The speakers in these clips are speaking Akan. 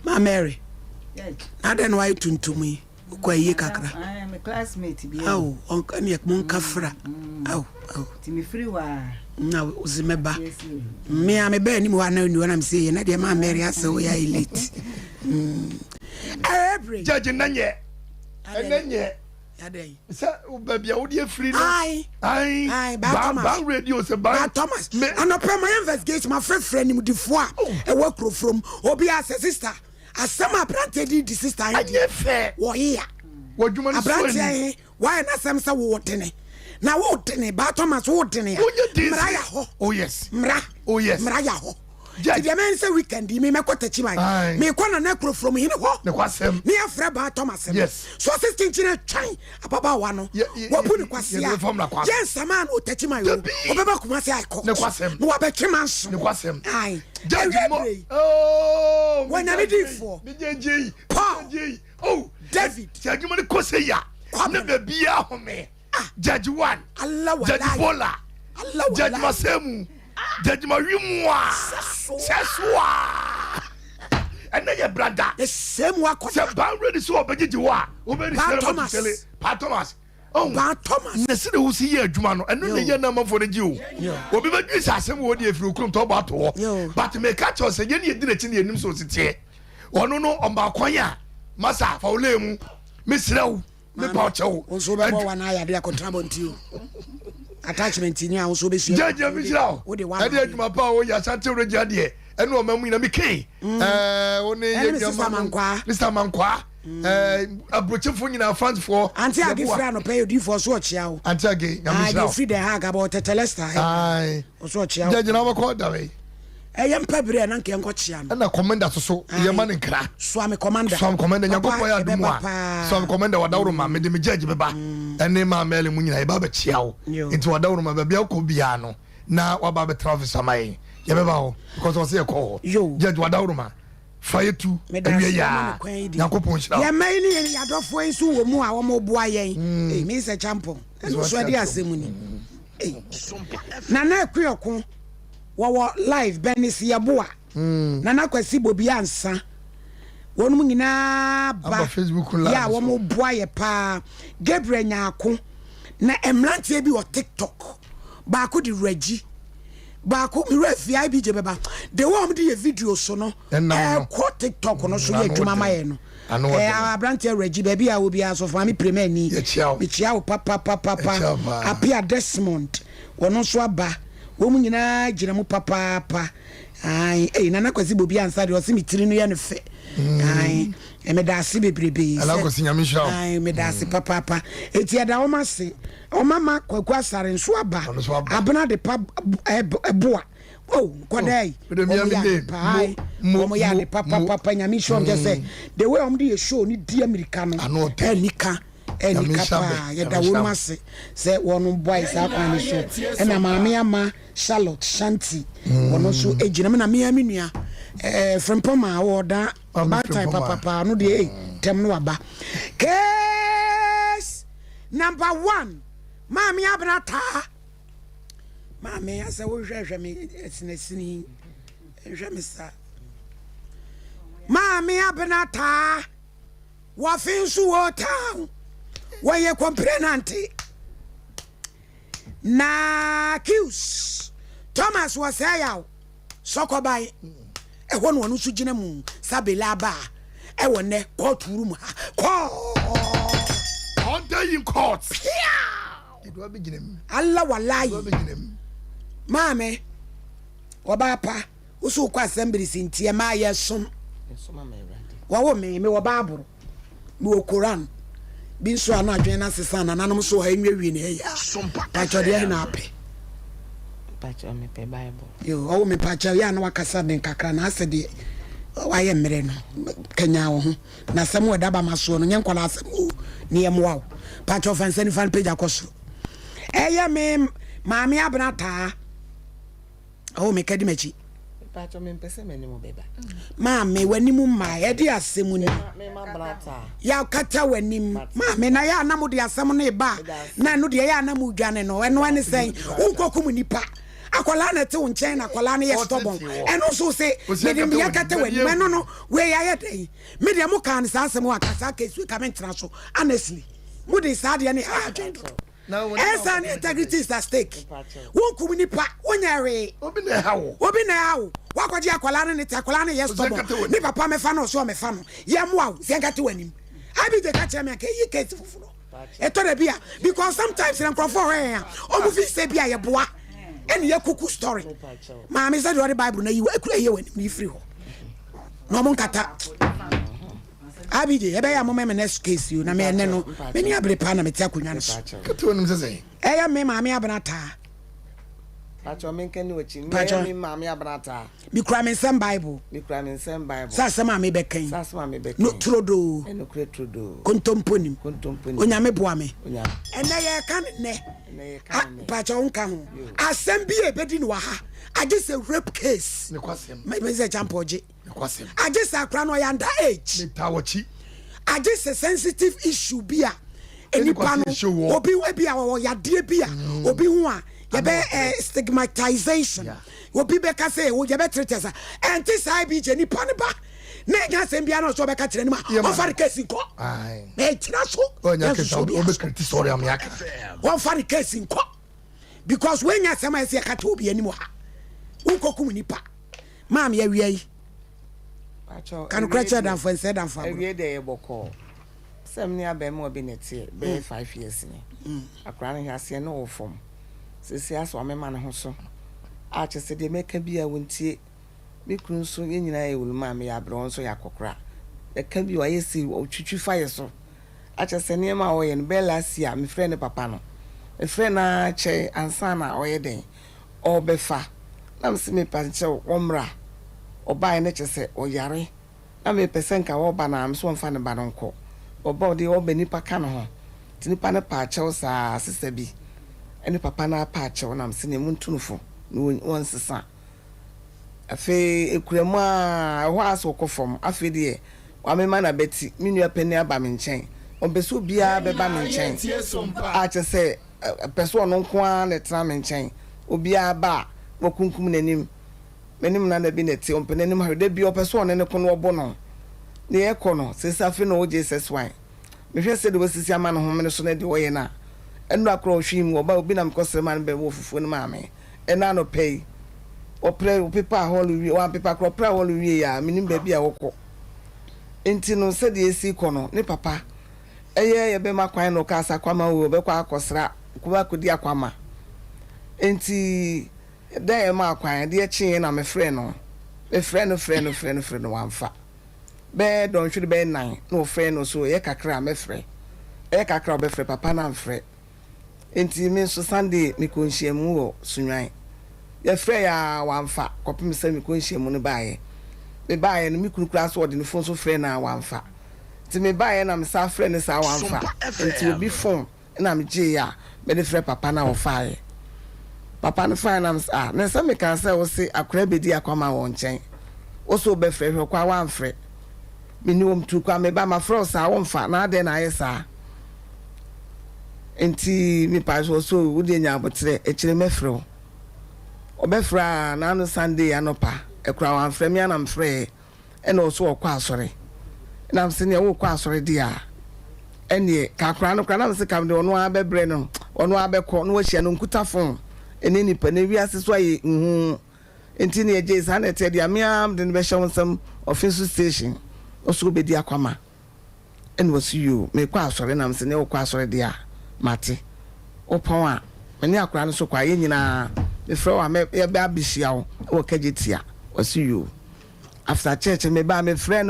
Ma Mary. I don't know why to me. I am a classmate. Oh, Uncle Monkafra. Oh, Timmy Freewa. No, Zimeba. Me, I'm a baby when I'm saying that your man Mary has so we are elite. Every judge Nanya. And then, yeah. Sir, baby, I would free. Aye, Bang radio, sir, Thomas. And a permanent investigation, my friend with the four, a work from Obia sister. As some are planted the sister, I get fair. Why, what you want to say? Why not some so watering? Now, watering, but Thomas watering. Oh, yes, Mra, oh, yes, Mrayaho. The man say weekend, me make what touch my me one necro from him. The Quasem near Freba Thomas. Yes, so assisting China trying about one. What put the Quasia from the Quas? Yes, a man who touch my own. Obaba Kumasi, I call the Quasem. No, I bet you, the Quasem. Aye, oh, when I did for Paul, oh, David, Judgment Koseya, never be a home. Judge one, Allah, Judge Bola, Allah, Judge Masemu. Judge Marimwa, Saswa, and then your brother, the same work. Bang ready so obey you are. Obey Thomas, Thomas. Oh, Thomas, the city who see here, Jumano, and no year number for the Jew. Will be very same word if you come to about war. But to make catch us again, you did it in the new society. Or no, on Balquaya, Massa, for Lemu, Miss Low, the Pacho, also by one eye, I could trouble to you. Attachment in your so be judge Michel. What do I did my power? Yes, I told you, and no man, we Mr. Mankwa, a butcher for you now, funds for Auntie I give friend pay you for swatch you. Auntie, I free the hag about a telesta. Aye, or swatch you. Judge never called away. I am Pebble and Uncle Cochian. And a commander so your man in crack. Swami commander, some commander, your papa, some commander, what Dauruma made me judge Baba, and name my Melly Munia Baba Chiao into a Dauruma Babiaco Biano. Now, about the Travis Amai, Yabao, because I was a call. You judge Wadauruma. Fire to ya Yakopon. Ya mainly and Yadof ways who were more boy, Miss a champion. And was ready as Simony. Nana Kriokon. Wawa live Benis Yaboa. Nana kwasi bobi ansa. Wonu nyina ba Facebook live. Ya wo mo boaye pa. Gabriel Nyako na emlantie bi o TikTok. Ba ko di Regi. Ba ko mi refi bi je beba. De wo mo di video so no. Ko TikTok no so ye dwuma maye no. Abrantie Regi baby a wo bi aso fa mi premier ni. Mi chia wo papa. Apia Desmond. Wono so aba. Woman yina jina mu papa ai nana kwasi bobi ansa de o se mitiri no ye ne fe ai e me da se bebrebe ala ko sinya mi sha ai me da se papa eti ada o ma se o mama kwaku asare nso aba abena de pa eboa oh kodai mo ya de papa nyami show just say the way om dey show ni di America no enika enikapa ya da wo mase se wonu boys akwan show na maame ama Charlotte Shanti wono so ejina me na me nua frempoma woda batai papa no de tem no aba case number 1 maame abnata maame asa wo hwehwe me esinesini hwehwe me sa maame abnata wa finsu wo town waye complainante na accuse Thomas was say sokobai e hono wonu sugina mu sabela ba e wonne court room all day in court it will be ginem Allah wallahi mame obapa usu kwa assembly sintie ma yesom wawo me wo Bible me wo Quran bin so ana adwen na sesa na nanom so ha enwi ne ya pacho de na ape pacho me pe Bible yo o me pacho ya na wakasa den kakra na asede waye mmere no kanya wo ho na sam wada ba maso no nyenkwala asem o ne yem wawo pacho fansani fan page akoso eya me maami abnata o me kadi machi pacho me pese me ni mo beba maami wanimu ma ye di asem ni me mabrata ya kata wanim maami na ya namu di asem no ba na no de ya namu dwane no eno ani sen unkokum nipa akwala na te unchen akwala na yes stubborn and also say me dem yakate wani no we ya dey me dem kan sa asem akasa case we come international honestly mu dey sad ya ni adwendro now and integrity is at stake won kumuni pa onyare obi na hawo wakwaji akwala na te akwala na yes stubborn ni papa me fa no so me fa no ye mo aw senkate wani abi de ka cheme ke yi case fufuno eto de bia because sometimes in crofo here o mu fi say bia ye boa eni ye kuku story ma me say the Bible na yi akura ye wani ni free ho no mo nkata abije ebe ya mo me next case you na me ene no me ni abre pa na me ti akonwa no so kato nim sese eya me ma me abanata pacho me kan ni wachi me ma me abanata mi kura me sem Bible sa sama me bekan no trodo eno kure trodo kontomponim onyame boa me ene ye kan ne pacho nka ho asem bi ebedi no ha age say rape case ne kwasem me say champoje ne kwasem age say akra no ya under age ne tawochi age say sensitive issue bia enipa no obi we bia wo yade bia obi hu a ye be stigmatization obi be ka say wo ye be treat asa enti sai bi je nipa ne ba na nya sem bia no so be ka kire ni ma o fa case nko ai na tira so onya ke so o be kriti story am yaka o fa case nko because when nya sem ase ka to obi ani mo ha unkokum nipa mam ya wiai pacho kan kracha dan for said dan for ewie de ye boko sem ni abem obi nete be 5 years ni akra ne hase no ofom sisi aso amema ne ho so a chese de meka bia wontie me kun so yenyina ye wuluma me ya bro so yakokra e ka bi wa yesi otwitwi faye so a chese ne ma wo ye no be last year me friend papa no me friend na che ansa na oye den obefa na mse me panche omra oba ne chese oyare na me pesen ka wo ba na mso mfa ne ba no nko oba de oba nipa ka no ho tinipa ne pa che sa sister bi ene papa na pa che na mse ne muntunufo no won sesa afi ekuremu a ho aso kofom afi de wa me ma na beti minua pani aba me nchen obeso bia be ba me nchen a che se person no nko a ne tra me nchen obia ba wokunkum nanim menim na na bi neti ompenanim ha de bi opeso ne ko no obo no ne ekono sesa afi no Jesus wine me hwe se de wasisi ama no home ne so na de woye na enu akro hwim oba obi na mkosema ne be wo fufu ne maame ena no pay opre opepa holu wan pepa kro pra holu wie ya minim ba bia wokọ enti no se de esi kono ne papa eye ye be makwan no kasa kwama wo be kwa akosra kuba kodi akwama enti dey ma akwan de chi na me frɛ no be frɛ no wanfa be don hwiri be nan no frɛ no so ye kakra me frɛ e kakra be frɛ papa na mfrɛ enti me so Sunday me ko nhyiamu wo sunwan ye frɛ ya wanfa kopim se me ko nhyiamu no baaye me baaye no me kurukura so de no phone so frɛ na wanfa ti me baaye na me sa frɛ ne sa wanfa enti obi phone na me gye ya me de frɛ papa na wo faaye papa no finance na se me kan se wo se akora bedi akwama wo nchen wo so be frɛ hwe kwa wanfrɛ me ni wom tu kwa me ba ma frɛ sa wo mfa na ade na ayesa enti mi pa so wo de nya abotre e kire me frɛ obefra na no Sunday anopa ekura wan frɛ me anam frɛ e na so okwa asɔre na mse ne wo kwa asɔre dia ene ka kura no kura na mse kam de ono abebre no ono abekɔ no wahia no nkuta fon ene ni pa na wi ase so aye enti ne eje sa na te dia me am de be hyɛ wonsam office station oso be dia kwama ene was you me kwa asɔre na mse ne wo kwa asɔre dia mate opon a me ne akura no so kwa ye nyina me frɛ wa me be abihia wo kagitia was you after church me ba me frɛ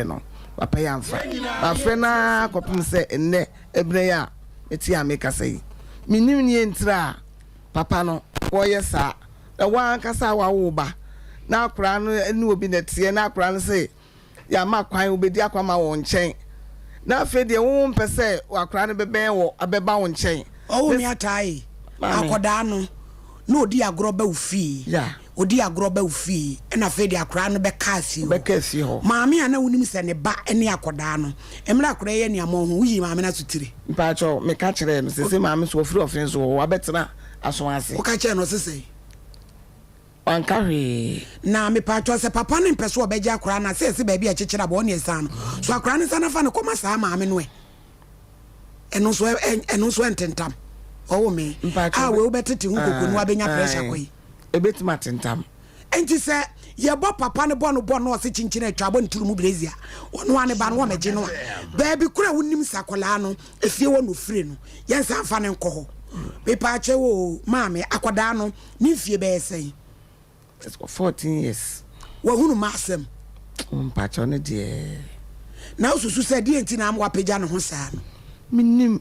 no papa ya mfa ba frɛ na kopim se enne ebre ya eti ameka sei minim nie ntra papa no wo yesa da wan kasa wa wo ba na akura no enu obi na tie na akura no se ya ma kwan obedi akwama wo nchen na afi de wo mpese akura no beben wo abeba wo nchen o mi atai akoda no no odi agro ba ufi ya odi agro ba ufi na afi de akura no be kasi ho maami ana wonim se ne ba ene akoda no emra akura ye ne amo ho yi maami na sutire mpacho me ka kire no se maami so ofri ofin so wa betena asomase o ka che no sese wankahwe na me pa to se papa ne mpeso obeja akora na se ba bia chechira bo ne esa no so akora ne sana fa ne koma sa ma ame no eno so ententam o me we obetete hu kokonu abenya pressure koi ebetima tentam enti se ye bo papa ne bo no se chinchina atwa bo nturu mu brezia ono ane ba no meje no ba bi kura wonim sakola no efie wo no fire no yensa fa ne nkoho be pa che wo maame akoda no ni fie be esen it's got 14 years wo hunu masem mpacho ne de na ususu se de enti na am wapeja no ho saa no minim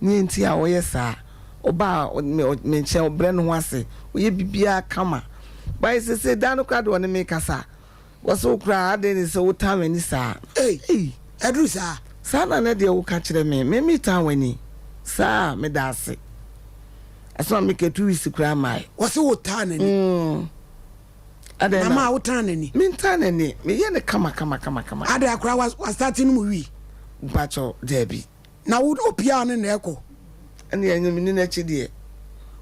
ni enti a wo yesa oba me nche obre no ho ase oye bibia kama bai se dano kwado ne me kasa woso kra ade ni se wotama ni sa edru sa sana na de wo ka kire me ta wani sa me da ase aso me ke 2 weeks kra mai woso wotana ni ade na ma wotana ni me ntana ni me ye ne kama ade akra was starting mu wi bacho debi na wo opia ne na eko ene yenyu ni na chidie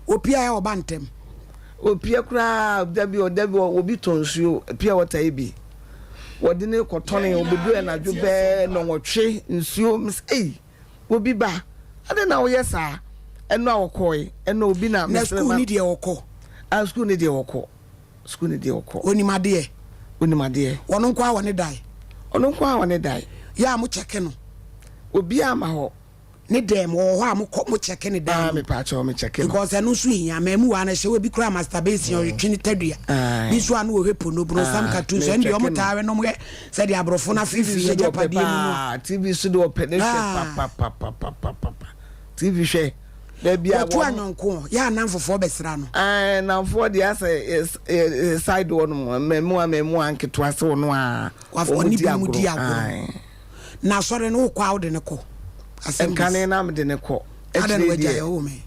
opia ya obantem opia kra dabi obi tonsuo pia wata ebi wode ne kotone obedu e na dwobe no nwotwe nsuo obi ba ade na wo yesa eno awokoi eno obi na na school ni de woko a school ni de woko onimade wono nkwa wone dai ya mu cheke no obi ama ho ne dem wo ho am mo cheke ne dai me pa cho me cheke because enu so hia mamu wa na hye bi kura masturbation o retwini tadua bi so anu wo hepo no bro sam cartoons and yo mutawe no mo se de abrofo na fifi ya japadie mu TV so do open pa TV hwe da bia wo anonko ya nanfofo besra no nanfo de asa side one mamu anketo ase wo no a oni bi mu di agoro na sore no kwa wo de ne ko asemkane na me de ne ko adan waja yo me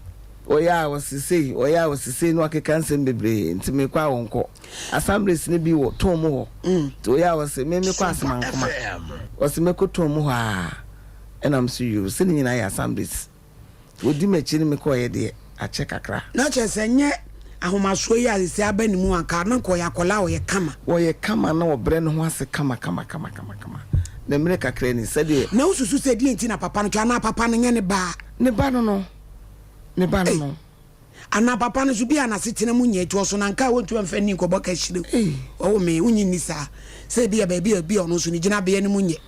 oya wasisi no akeka nsem bebre ntime kwa wonko assemblies ne bi wo tom ho to oya wase me kwa asemankoma wase me ko tom ho a enam so you se ni na ya assemblies odi mechi ne me ko ye de a che kakra na che senye ahomaso yi asisi abanimu anka na ko yakola wo ye kama na obre ne ho ase kama na mere kakra ni se de na ususu se di enti na papa no twa na papa no nye ne ba no ana papa no zubi ana sitena munye to so na nka wontu amfani ko boka hire o me unyi ni sa se bia ba bia ono so ni gina be ni munye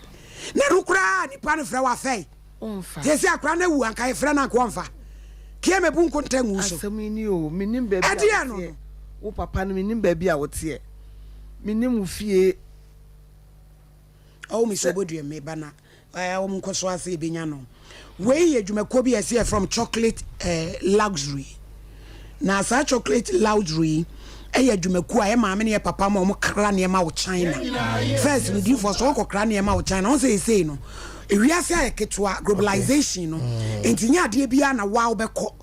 na rukura ni pa no fra wa fei onfa tesi akra na wu anka e fra na ko onfa kie me bu nkonta ngu so asamini o minim ba bia no wo papa no minim ba bia wote minim fie o mi so bodue me bana o mkoso ase binya no we ye dwumako bi ese from chocolate luxury na sa chocolate luxury ye dwumako a ye maame ne papa ma o kra ne ma wo China first we do for so ko kra ne ma wo China on say no ewiase ayeketwa globalization no entinya de bia na wa wo beko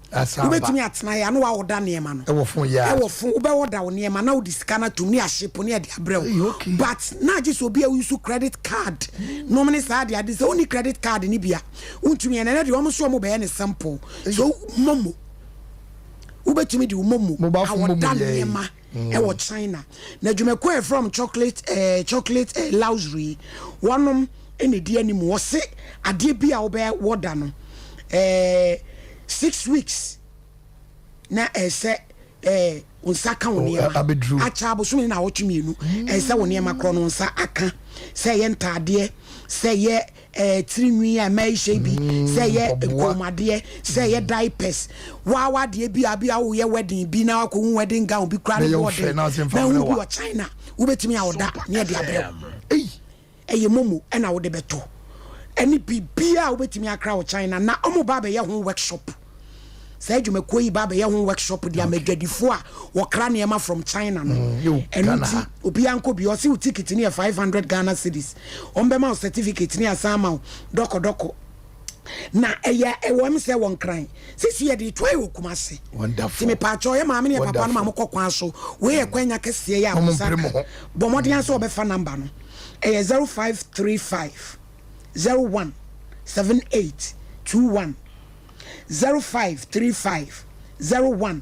ubetimi atena ya no wa wo da ne ma no ewofun ube wo da wo ne ma na wo diskana tumi ahyepo ne de abrew but na je so bia use credit card no many sa de ade so only credit card ni bia untumi na de wo so mo be ne sample so momo ubetimi de momo awo da ne ma ewo China na dwumako from chocolate luxury wonom ene di anim wo se ade bia wo be woda no 6 weeks na ese unsa ka woni acha abosumi na wotwemienu ese woni ma kro no unsa aka se ye ntade se ye trinwi a mai shebi se ye komade se ye diapers wa de bia wo ye wedding bi na ko wedding gown bi kra no wode na wo bi China wo betimi awoda ne de abre eye momo na wo de beto eni bibia wo betimi akra wo China na omo ba be ye ho workshop say dwumako yi ba be ye ho workshop dia madwadifo a wo kra ne ma from China no eni obi anko bi o si ticket ni 500 Ghana cedis ombe ma certificate ni asama doko na eye ewom se won kran sisi ye de twai wo kumase wonderful me pa cho ye maame ne papa no ma mo kokwan so we ye kwanya kese ye a mo saka bomodian so obefa number no eye 0535 01 7821 0535 01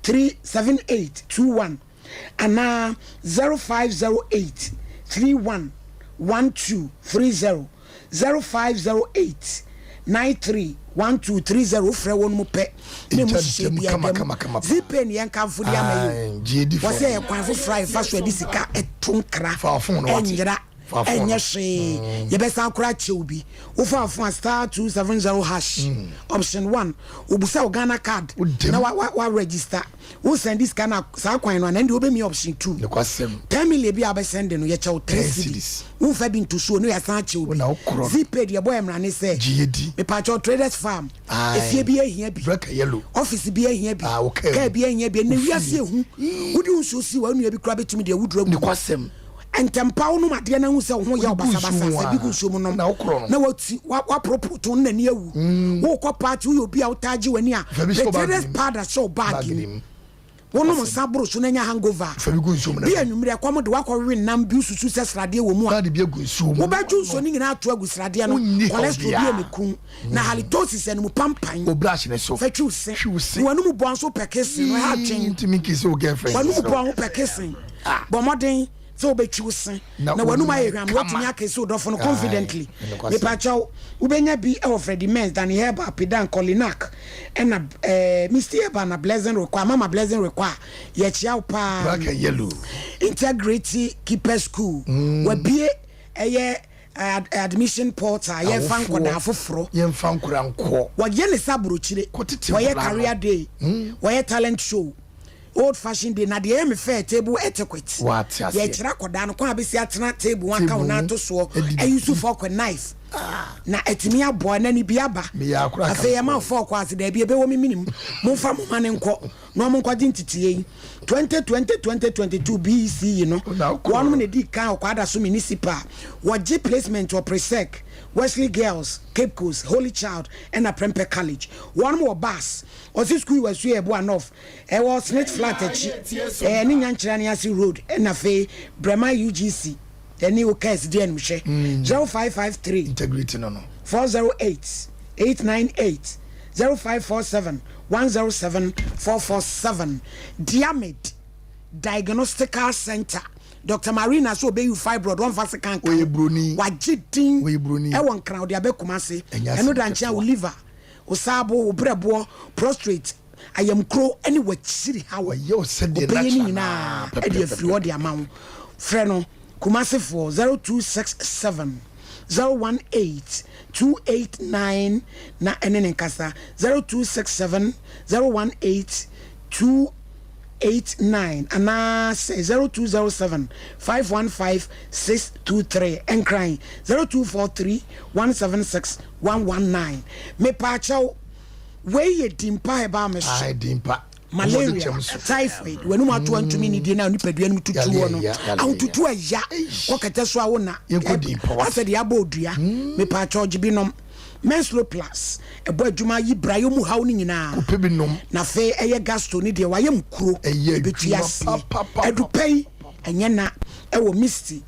37821 ana 0508 31 1230 0508 93 1230 frɛ won mu pɛ me mu hye bia dem zipen yen kan fudi amayo wo se e kwan fo fry fa so adi sika etonkra enjira enye hwe ye be san kura che obi wo fa fon star 270 hash option 1 obusa Ghana card na wa register wo send this kana sa kwan no na ndi obe mi option 2 10 million bi abe send no ye che 3 cities wo fa bi nto so no ya san che obi ziped ye boy emrane se me pa cho traders farm efie bi ehia bi office bi ehia bi ka bi ehia bi na wiase ehu wodi unso si wa nua bi kura betumi de wudro mu entempa no made na hu se ho ya obasabasa sa bi gu so mu no na wati wa propoto na ni awu wo ko party wo obi a utaji wani a traders powder show bag ni wono mo sabro so na nya hangover bi anumre akwam de wakɔwe nam bi susu se srade wo mu a wo ba ju so ni nyina ato agu srade no cholesterol bi emekun na halitosis enu pampan obrash ne so fetwu se wonu mu bon so pekesi no ha twen ntimi kisi o girlfriend wonu mu bon pekesi bo modern so betwu se na wonu ma yehwam wotumi akesi odofo no confidently me pacho ubenya bi e Freddy Mens dan Heba Pedan Colinak and Mr. Heba na Blessing require mama Blessing require ye chia pa black and yellow integrity keeper school we bie eye admission portal ye fan koda afoforo ye fan kura nko wa ye ne saburo chire wa ye career day wa ye talent show old fashioned day na de me fair table etiquette ye chira koda no kwa besi atena table wan ka na to so use for knife na etimi abo na ni biaba afa ye ma for kwa ase da bia be wo minim mo fa mo mane nko no mo nkwaje ntitiye 2022 BEC you know one me di kan kwa da so municipal waje placement or presec Wesley Girls Cape Coast Holy Child and a Prempe College one more bus or this school was here bo enough e was Smith Flat ni nyanchira ni asi road and afa Brema UGC any case DN mhwe 0553 integrity no 408 898 0547 107 447 Diamid Diagnostical Center Dr. Marina so be you fibroid one fast can we bruni wagidin e won kran de abekumase eno da ncha o liver o sabo o brebo prostrate ayam kro any wachiri ha we yo said the na e de afri o de amawo frɛ no Kumasi for 0267 018 289 na enen kasa 0267 018 289 ana 0207 515 623 and crying 0243 176 119 me pacho we dimpa eba me so dimpa malaria typhoid when you to antumi ni die na nipadua no tutu no awututu aya kokete so awona ase de abodua me pa charge bi nom menstrual plus ebo adwuma yi brayo mu haw ni nyina na fe eye gastro ni de wayem kuro ebetua se edupai enye na ewo misty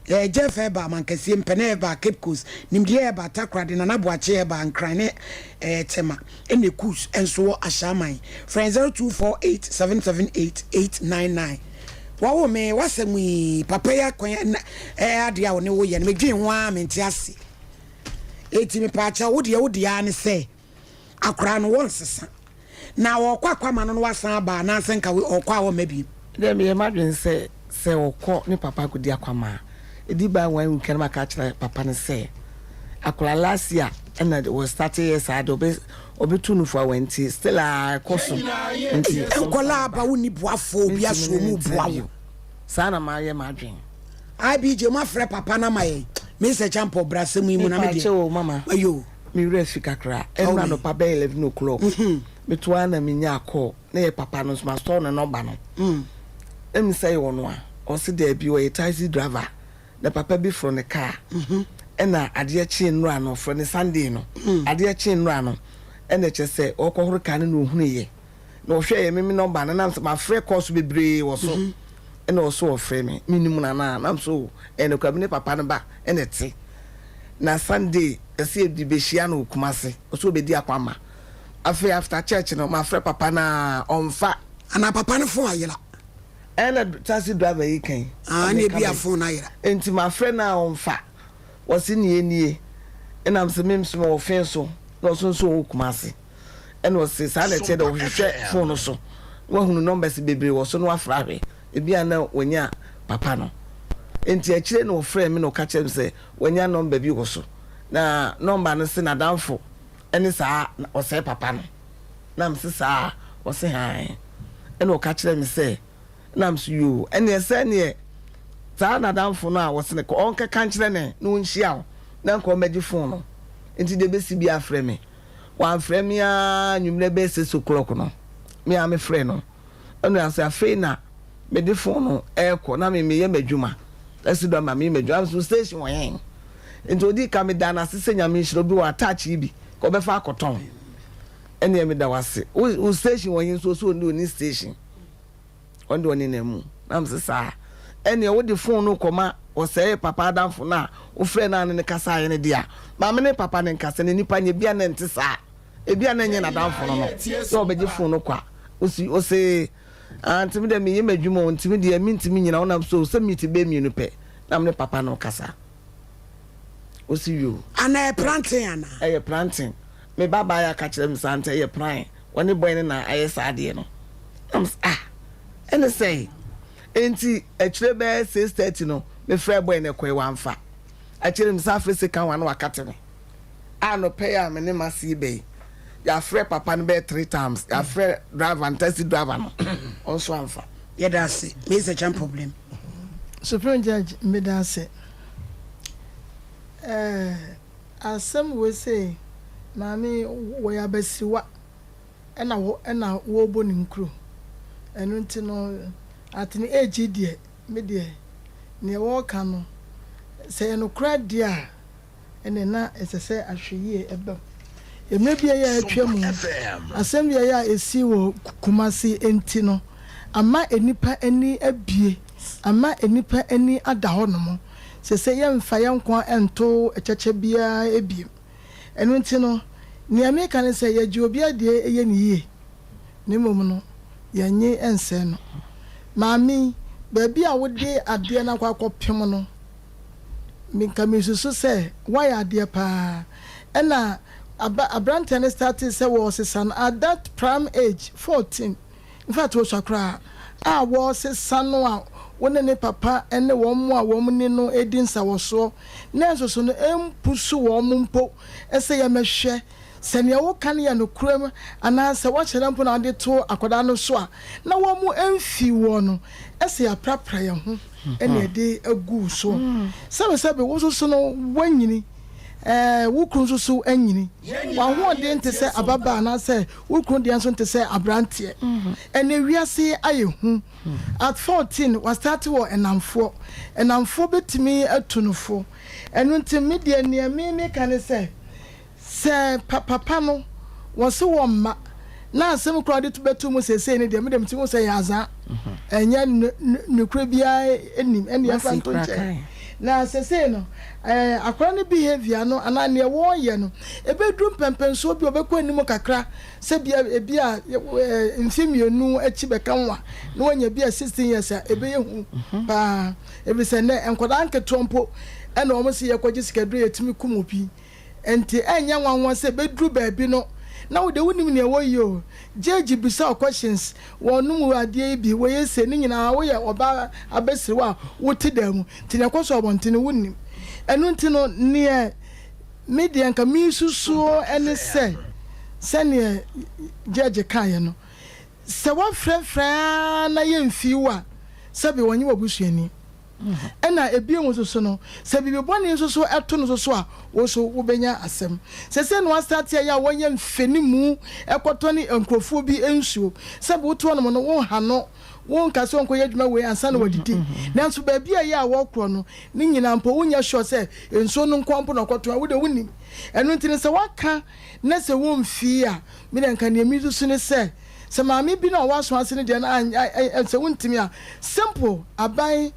Jeff ba mankasi mpene ba Cape Coast nimdie ba takrade na naboache ba nkrane tema ene kus enso ashaman friend 0248778899 wawo me wasemi papa ya kwan ade a woni wo ye me dwen ho a menti ase etimi pacha wodi ya ne se akra no wonsesa na wo kwakwa ma no wasan ba na senka okwa wo mabi dem ye madwen se okọ ni papa kodi akwama edi ba wan we kan maka kira papa ne say akola last year and was 30 years old obetu no for wenti still a koso nti akola ba woni boafo bia so mu boawo sana ma ye madwen IBJ ma frɛ papa na maye me se champo brasem imu na me de mama ayo mi refi kakra enra no papa 11 o'clock me to ana me nya call na ye papa no ma store no number no em say wono a o se there bi we taxi driver the papa be from the car ena ade achi nra no from the Sunday no ade achi nra no ena che say okohoro kan no hunu ye na o hwe ye me number na nam ma free course bebre wo so ena o so o free me minimum na nam so ena kwabine papa no ba ena ti na Sunday ese di be hia no Kumase o so be di akwama after church no ma free papa na onfa ana papa no phone ayira and taxi driver yi kan na bi a phone ayira enti my friend na on fa was nie and am se mem so offense no so okumase and was say sa na che da ohwehwe phone so wo hunu numbers bebre wo so no afra hwe e bia na wonya papa no enti a kire no frame me no ka chem say wonya number bi wo so na number no se na danfo eni sa o say papa no na mse sa o say han eni o ka kire me say na mse you eni ese ne sa na danfo no a wo se ne ko on ka kan kire ne no nhia na nko meji phone no enti de be si bi afre me wan frɛ me a nwumle be se sokrok no me a me frɛ no ɔno ase afei na me de phone no ɛkɔ na me ye madwuma asi do ma me madwuma so station wɔ yɛn enti odi ka me da na se nya me nhiro bi wɔ attach bi ko be fa akɔtɔn ɛne me da wase o station wɔ yɛn so ni station ɔndo oni na mu na me se sa ɛne wo de phone no kɔma o say papa danfo na o frɛ na ne kasa yɛ ne dia ma me ne papa ne kasa ne nipa nye bia na nte sa e bia na nye na danfo no so obeje phone no kwa o say antimi de me ye madwuma ontimi de mi ntimi nyina wonam so meet be mi no pe na me ne papa no kasa o si yo ana planting ana planting me baba ya ka kire me sante ye plan woni boy ne na aye saade no ene say enti akire be 6:30 no me frɛ boy ne koi wanfa akire me sa frɛ kan wan wakate me no pay am ne masi be ya frɛ papa no be 3 times ya frɛ driver and taxi driver no also wanfa yeah that's it me is a jam problem Supreme Judge me da say asem we say mami wo ya besiwa ena wo bo ni nkro enu nti no atini age die me die ne wo ka no say no kra dia ene na esese ahweye eba emre bia ya atwam asem bia ya esi wo kumasi enti no ama enipa ani abie ama enipa ani ada ho no mo se ye mfa ye nko ento echeche bia ebie enu nti no ni ameka ne se ye ji obi ade eye ni yie ne mom no ye nye ense no maami baby a wode ade na kwakopem no minka misusu se why ade pa ena abrantene started say was son at that prime age 14 in fact was akra was son no wona ne papa ene wo mu a wo mu ni no edin sa wo so na so no empusu wo mu mpo ese ye mehwe sene wo kan ya no kuram ana se wo kyere mpo na de to akoda no so a na wo mu emfi wo no ese ya prapra ye ho ene de agu so sebe wo so no wanyini wukun so anyini wa ho de nte se ababa na se wukun de nso nte se abrantie ene wiase ayehu at 14 was start wo enamfo betimi atunufo enu nte media ne me kan se papa no wo se wo ma na asem kro de to betu mu se ne de me dem ti mu se yaza enya nukura bia enim ene ya fanto nche na sese no akora ne behavior no ana ne wo ye no ebedrum pempenso bi obekọ anim kakra se bia mfimienu achi bekanwa na wanya bia 16 years ebeye hu pa ebise ne enkoda anke trompo ena omo se yekoje sikadru yetimi kumopi enti enya nwanwa se bedru baabi no na wo de wonim ne wo yo jeji bisa questions wonu ade bi wo yese ni nyina wo ye oba abesiwa wo ti damu tine kwaso obontene wonim enu ntino ne media nka mi susu ene se ne jeji kan no se wo frefra na ye mfiwa se be wonyi wabusuani ena ebie wo so no se bibi bone so eto no so a wo so wo benya asem se no start ya wonye mfenimu ekoto ni enkrofo bi ensuo se be wo to no no wo ha no wo nka so nkoye adwuma we ansa na wadidi nanso ba bia ya wo kro no ni nyina mpo wonya sure se ensuo no nkwampo na koto wo de woni enu ntine se waka na se wo mfi a me na nka ne mi so ne se maami bi na wo so asene de na se wontimi a simple abai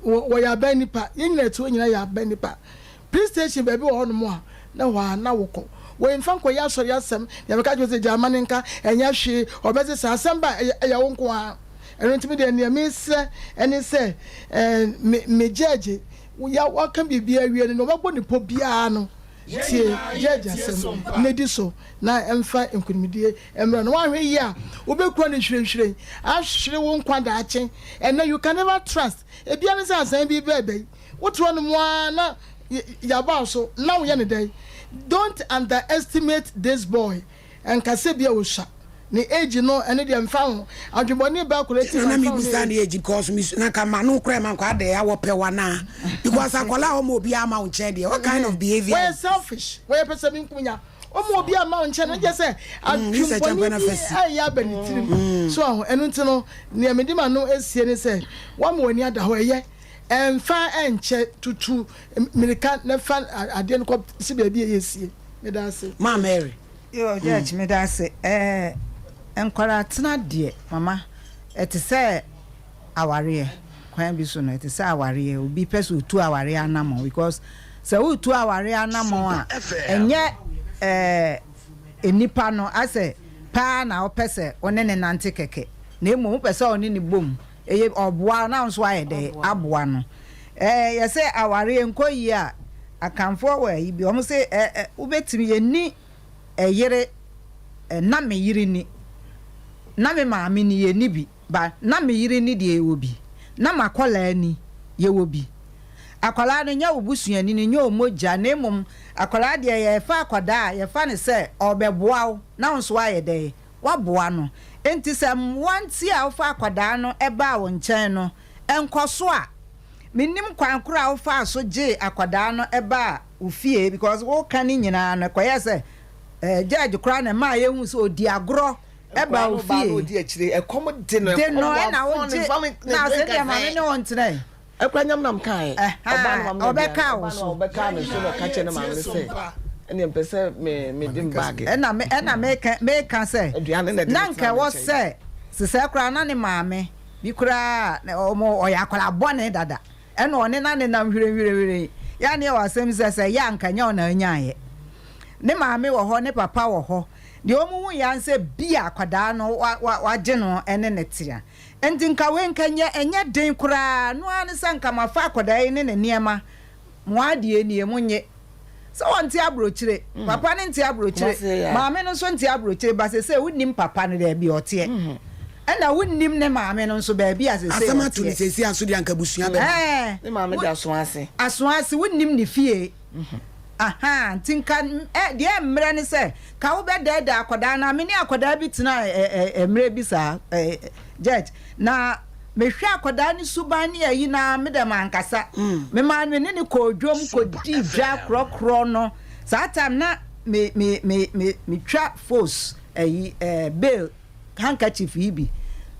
wo ya banipa yenyina etu nyina ya banipa police station baby wo no mo a na wa na woko we in fanko ya so yasem ya meka jo se jamani nka enya hwe obeze sa asamba ya wonko a eno ntimi de ne me se eni se me judge ya waka bibia wie no bagbo ni po bia no tie judge asem ne di so na emfa enkunimidie emra no wahwe yi a obekura ne hwehwere ahwere won kwada ache and you can never trust e bia ne sa asan bi bebe wotro no mo na ya ba so now ye ne dey don't underestimate this boy and kasebia wo sha ni age no ene de mfa ho adweboni ba koleti na mi busa ni age because mi na ka ma no kra man kwa de ya wo pewa na because akola o mo obi ama unche de what kind of behavior we selfish we person mi nkunya o mo obi ama unche no je say adweboni ya benitirim so enu ntino ni amedima no esie ni say wa mo ani ada ho eye emfa enche tutu mirika na fa ade no ko si ba bi esie me da say ma Mary yo judge me da say enkwara tena de mama etise aware kwan bi so no etise aware obi pese otu aware anamo because se otu aware anamo a enye enipa no ase pa na opese one ne nante keke na emu pese one ni bom eye oboa na so ayede aboa no yese aware enkoyi a akamfo wa yi bi omo se ubetimi ye ni yere na me yiri ni na me maami ni ye ni bi ba na me yiri ni de ewobi na makola ni ye wobi akola no nya obusuani ni nya omoja na emom akola de ye fa akoda ye fa ne se obeboa na nso aye de waboa no enti se wanti a fa akoda no eba wo nchen no enkoso a minim kwankura wo fa so je akoda no eba ufie because wo kan nyina no koye se judge kra na ma ye hu so odi agro eba ofie odi akire ekom de no na wo na se de ma ne won tene ekwanyam nam kan obeka wo so obeka me so no ka che na ma le se ene mpese me dim bag ena me kan se na nka wo se se kra na ne maame bi kra omo oyakola bone dada ena one na ne nam hwere ya ne wa asem se ya nka nya ona anyaaye ne maame wo ho ne papa wo ho de omu ya nse bia akwada no waje no ene netia enti nka we nka enye den kura no an sanka mafa akwada ene ne niema moade enie munye so wonti abrochire papa ne nti abrochire maame no so nti abrochire ba se wunnim papa ne da bi ote ena wunnim ne maame no so ba bi asese asama to ni sesi aso de anka busua ba ne maame da aso ase wunnim ne fie aha tinka de emre ne se ka wo be da akoda na me ne akoda bi tina emre bi sa jet na me hwa akoda ni suban ne ayi na me da mankasa me ma me ne ko dwom ko di dwa krokro no sa time na me twa force ayi bill handkerchief ibi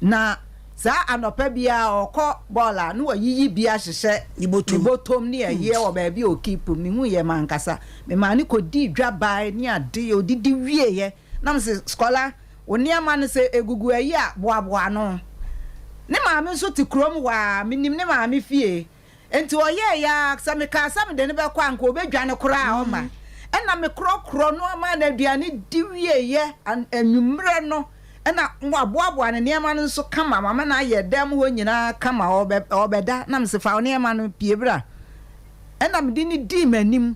na sa anopa bia okọ bola no yiyi bia hyehye ibotom ne aye wo ba bia okipu me hu ye mankasa me ma ne ko di dwabai ne ade odidi wie ye na me se scholar oni ama ne se egugu ayi a boaboa no ne ma me so ti krom wa minim ne ma me fie enti oye ya sa me ka sa me de ne be kwa nko obedwane kora o ma ena me krokro no ma na aduane di wie ye anwumre no ena boaboa ne niema no so kama mama na ye dem ho nyina kama obeda na msefa niema no piebra ena mdi ni di manim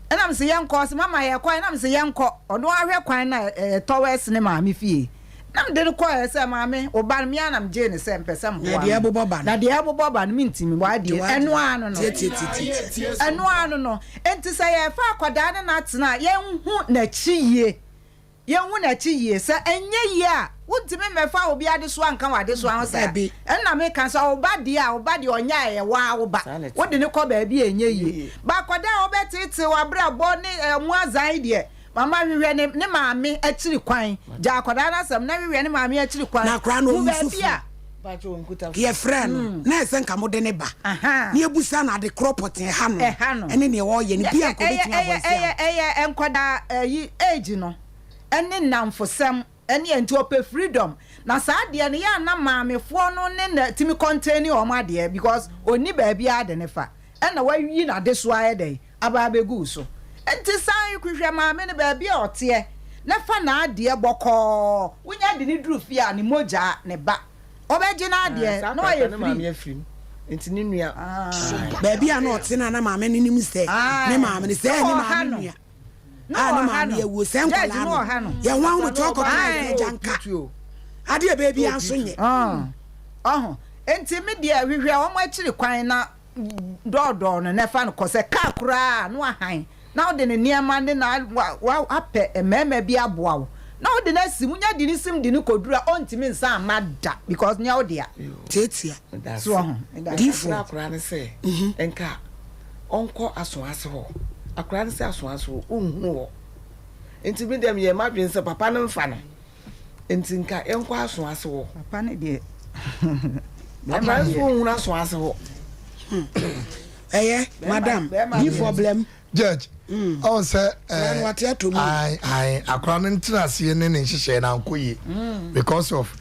ena mse yenko se mama ye kwan na mse yenko odo ahwe kwan na towes ne maame fie na mde ko se maame oba me na mje ne se mpese mbo na de aboboba no mintimi wa de enu anu no enu anu no enti se ye fa akoda na atena ye hu na chiye yenwu na chiye se enye ye a wuntimi mefa obi ade so anka wade so an sa enna me kan so obade onya ye wa oba wode ne ko ba bi enye ye ba koda obetete wa bra bo ne mu azan de mama hwehwe ne maame akiri kwan ja koda na sam na hwehwe ne maame akiri kwan na kra no musufu ye friend na esen ka mo de ne ba ne ebusa na de cropot ha no ene ne wo ye ne bia ko betima bosia enkoda yi age no ene namfosem ene entope freedom na saade ne ya na maamefo no ne timi contain o ma de because oni ba bia de ne fa ena wayi na de so aye de aba begu so enti san kuhwe maame ne ba bia ote na fa na ade boko wonya de ne duru fi a ne moja ne ba obeje na ade na wa ye maame afrim enti ne nua ba bia na ote na maame ne nim se ne maame ne se ne maame nua na maame ewu se nkwala no ye wan wo to ko janka ade ba bia anso nye enti me de ahwehwe a wo akiri kwan na dodo no na fa no ko se ka kura no ahan na wo de ne niema de na wa apɛ emema bi aboa wo na wo de na sim nya de ne sim de ne kodura ontimi nsa amada because nya wo de a tetia so difo akura ne se enka onko asoase ho akura ne se asoase ho unhunu ho enti bi dem ye madwen se papa ne mfa no enti nka enko asoase ho papa ne de akura so unhunu asoase ho madam difo blem judge on say I akron ntrase ne ne hihye na nkoyi because of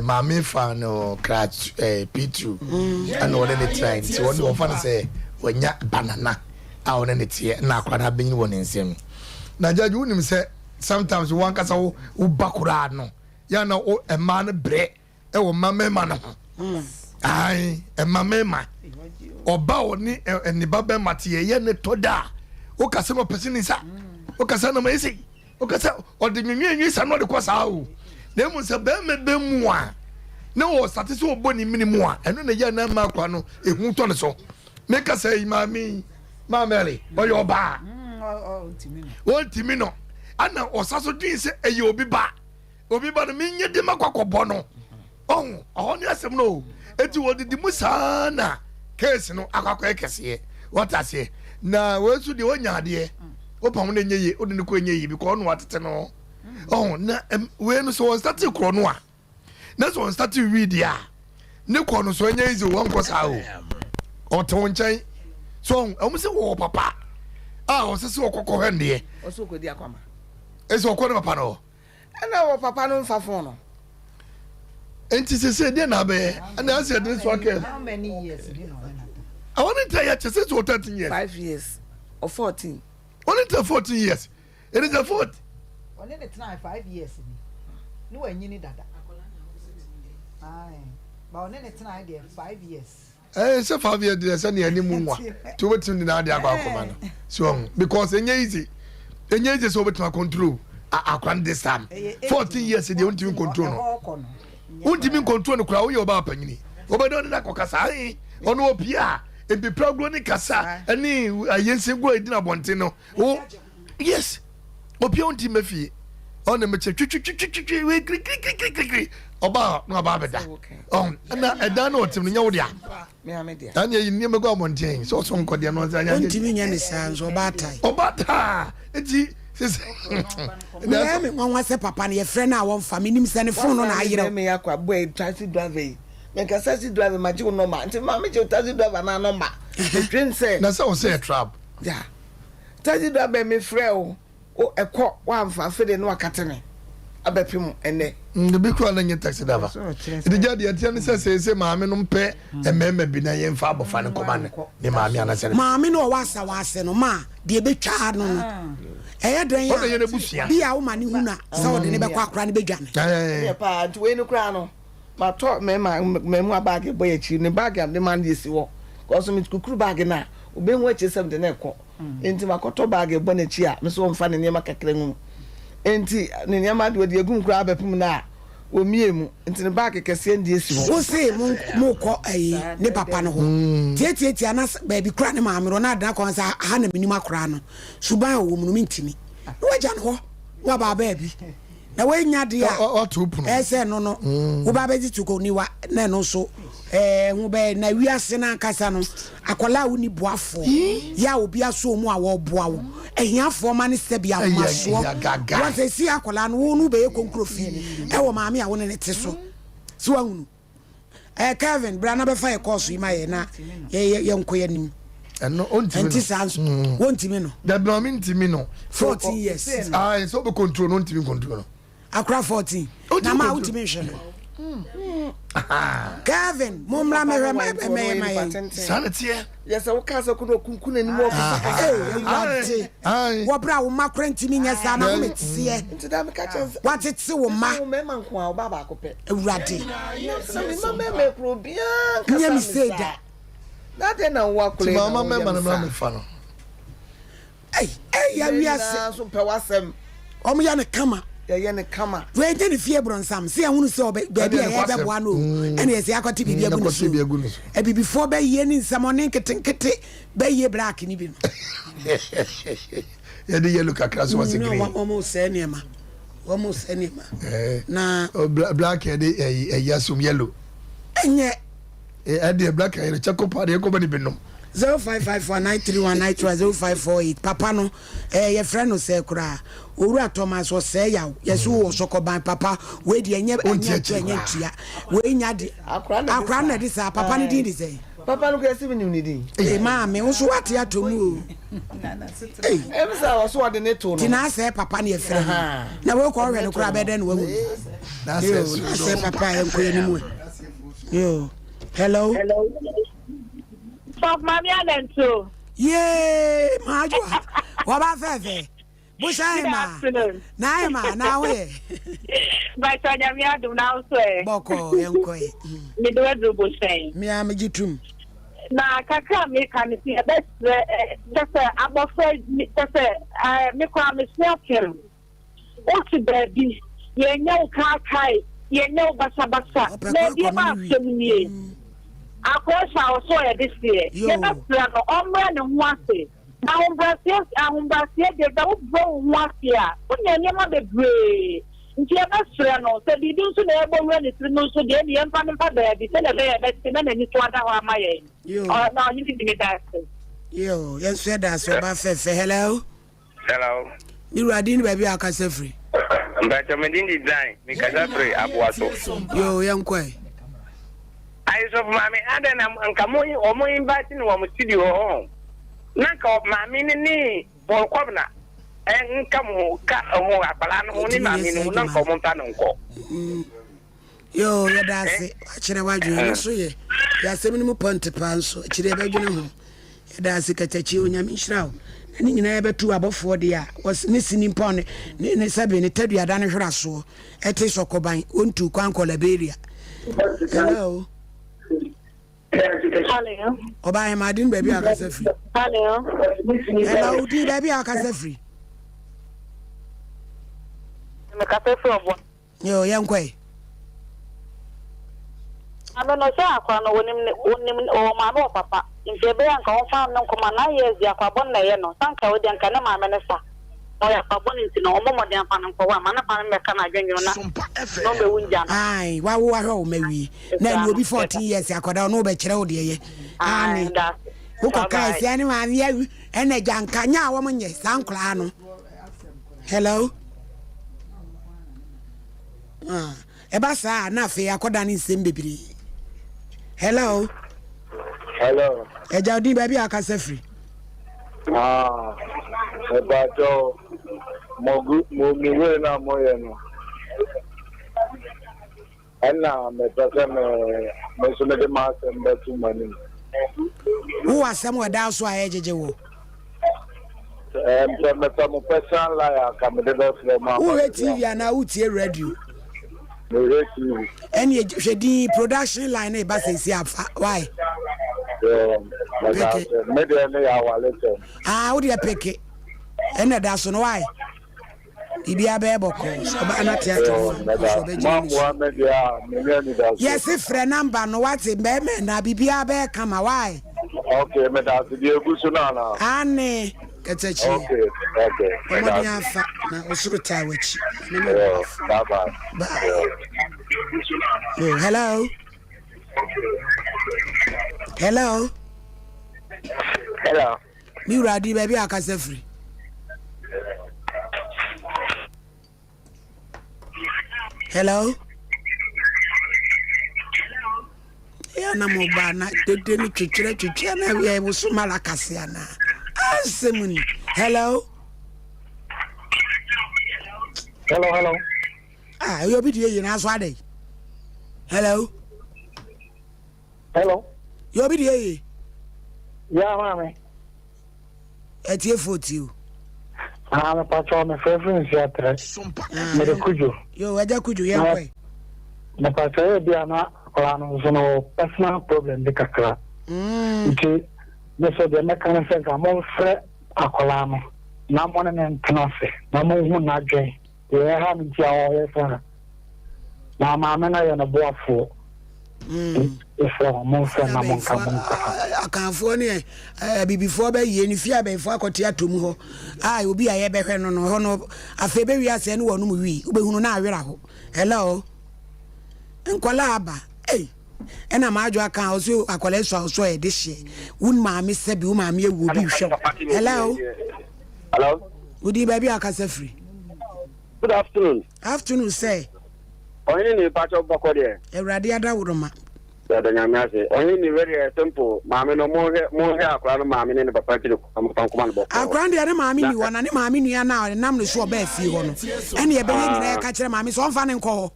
mama fan no crash P2 and one in the train so one of fan say wanya banana a one ne tie na akron abin won nsem na judge unim say sometimes one kasa wo bakura no ya na o ema ne bre e wo mama ma no ai mama oba oni eni baba mate ye ne toda o kase no person sa o kase na mai sei o kase o de nwenwen sa no de kwasa o na mu se be me be mu a na o satise o boni minimu a eno na ya na ma kwa no ehun to ne so me kase mami mameli o yo ba o timi no ana o saso din se eye obi ba no menye de makwakobo no oh ni asem no eti wo de musa na case no akakwa ekese what I say na we su de onya de o pam na nyeye o de ne ko nyeye because no watete no na we no so start kro no a na so start read ya ne ko no so nyeye zo won ko sa o to nchen so o se wo papa o se wo kokko hende o so ko di akwama eso ko no papa no na wo papa no mfa fon no enti se de na be na ase de so ake how many years you know I want to tell you just 13 years 5 years or 14 only to 14 years it is a fourth only the time 5 years no anyini dada ai but only the time there 5 years say 5 years there say na mu nwa to wetin na dey akoma no so because enye easy so wetin control akwan this time 14 years they won't even control no won't even control no kura wo ye oba panyini obedo na kokasa ai ono opia e be program ni kasa ani ayense go edina bonte no oh yes opia onti mafie ono meche twitwitwitwi we kri oba no aba beda na eda na otim nya wo dia me amedia ani yin me go monten so so nkode no anya onti mi nya ne sanzo obata eti me nwa se papa ne ye friend na won fa me nim se ne phone no na ayire me yakwa boy taxi driver me ka taxi driver ma ji no ma nti ma me ji taxi driver na no ma twin say na so say trap yeah taxi driver me frɛ o ekɔ wa mfa fede no akatene abepim ene the big one na taxi driver the jadi atia ne say maame no mpe emema bi na ye mfa abofa ne koma ne maame ana sɛ maame no wasa no ma de betwa no eye den ya o de ye ne busia bi a wo ma ne hu na sɛ wo de ne bekɔ akora ne bedwane ya pa nti we no kra no ma to me bag boy achi ne bag am de man yesi wo ko so me kukuru bag na obenhu achi sem de na ekɔ enti makoto bag bo na achi a me so mfa ne niam kakra ngu enti ne niam ade odi egum kura abepum na o miemu enti ne bag kese ndi esi wo wo se mo kɔ ayi ne papa no ho tietia na baby kura ne maame ro na ada kɔ nsa ha na minim akora no suban wo mu no mintimi no waja no ho wa ba baby na we nya de a ese no wo ba be tuko ni wa na no so hu be na wiase na kasa no akola wo ni boafo ya obi aso mu a wo boa wo ehiafo ma ne sebia maso wo se si akola no wo nu be konkrofi e wo maame a wo ne te so so ahunu Kevin brana be fa e course ma ye na ye nkoya nim no ontimi no wontimi no da no mintimi no 14 years ah so be control no ontimi control no akra 14 na ma ultimate no Kevin, mumla me. Sanity. Yes, I will cast a kunkun anymore. What brow ma crenti me yes ana me tie. Into them catches. What it so ma Memman kwa baba kope. Urade. Mama probia. Nyam say that. That na wa kule. Mama memma na me fa no. Ya wi ase. So pe wasem. Omo ya ne kama. Ya ne kama. We dey fie bronsam. Se ehunu se obe baabi ya be boa no. Ene ese akoti bibia gu no so. E before be ye ni nsamone nketenkete be ye black ni bi no. Ya de yellow kakra so was green. No, almost any ma. Almost any ma. Na black ya de yasum yellow. Enye e de black ya chako pa de ko ba ni bi no. 055493192054 papa no ye friend no say kura owura Thomas o say ya yesu wo sokoban papa we de enye tua we nya de akra na de sa papa ni din de say papa no kwesi bi ni din ma me wo so wate atomu o em sa wo so de ne to no tina say papa na ye friend na we ko hwe no kura be den wo na say papa en ko ni mu yo hello Stop Mammy and so. Yay, Majua. What about Fefe? Bushaima. Naima, now eh. By Sonia do now say. Boko, Yankoy. Midway Bushing. Me am a jitum. Now, Kaka make can see a best just I'm afraid just me come smoking. What's the baby? You know, Kakai, you know, Basa. Maybe about 7 years. Akosha also this year. You must have omra no wase. Na umbrasias de da ubro wase. Unya nyama bebre. Nti e basra no se bibi nso na ebo nwa ni tiri nso de e yemfa mfa da bi se na be e beti na ni to ada ho amaye. Oh na onyi di me da se. Yo, yes we da so ba fefe. Hello. Hello. Ni radin ba bi akasa free. Mbacho medin design mi kasa free abuaso. Yo, yankoi. I saw Mammy Adam and Kamoy or more inviting one studio home. Knock off Mammy ni for Cobna and come who cut a more appalan only Mammy no non common tanonco. Yo, ya dase, achira waju so ye. Ya semini ponte panso, achira ba dwene ho. Ya dase katachi onyame hirawo. Ani nyina ya betu abofo de a, was ni sini pon ne sabe ne tadu ada ne hweraso. Ete sokoban, ontu kwankola beria. Hello. Hello. Oba ma din baby akasa free. Hello. Hello, di baby akasa free. Me kasa free obo. Yo, yankoi. Ano no sa akwa no wonim o ma no papa. Nje be anka wo fa no koma na years ya kwa bon na ye no. Sanka wo de anka na ma me ne sa. O ya kwa bon nti no omo de anka no kwa ma na pa me ka na adwenyo na. No be wunja. Ai, wa wo ahwe o mawi. Na ni obi 14 years akoda no be kire wo de ye. Ani. Wo ko kai sia ni ma ya ene janka nya wo monye sankla no. Hello. Eba sa na fe akoda ni nsem bebiri. Hello. Hello. Eja di baby akasa free. Ebajo mo we na mo ye no. Ana me pese me so me de ma sembe tu mani. Who asem we da so ayejeje wo. Me some person la ka me de be ma. Who TV na who tie radio. Me TV. Any hwedi production line e ba sesi afa. Why? Me de ne ya walete. Wo de peke. Ene da so no why? Ibia be boko. So ba na theater. Yes, if friend number no what me na bibia be kama why? Okay, me da se die gusu na na. Ane katachi. Okay. Mo dia afa na osuru tai wachi. Bye bye. Yo, hello. Hello. Hello. Mi radi baby akasa free. Hello. Ya na mo ba na tete ni twetwere na we wo so mala kase ana. Asemuni. Hello. Hello. You be dey na so ade. Hello. Hello. You be there? Yeah, mommy. At your foot, you. I'm a patron of preference yet. Kujo. Yo, whether could you, yeah, way? The patron be not no personal problem, the Kakra. This is the mechanism I'm all fret a colano. No one and Tanafe. No more who not Jay. You haven't your now, mamma, I am a boy for. If most of them I can't phone you before by you, and if you have a faculty to move, I will be a ever no honor. A February send one we will not. Hello, and Colaba, eh? And a major account also a collection also a dish. Wouldn't mammy said you, mammy will be sure. Hello, hello, would you baby a cassa free? Good afternoon. Afternoon, say. Only in part of Bacodia. A radiata would only very simple. Mammy no more hair, mammy, and the party of command. Our granddaddy, mammy, one and mammy, you are now, and I'm the sure best you want. And you're beginning to catch a mammy, so fun and call.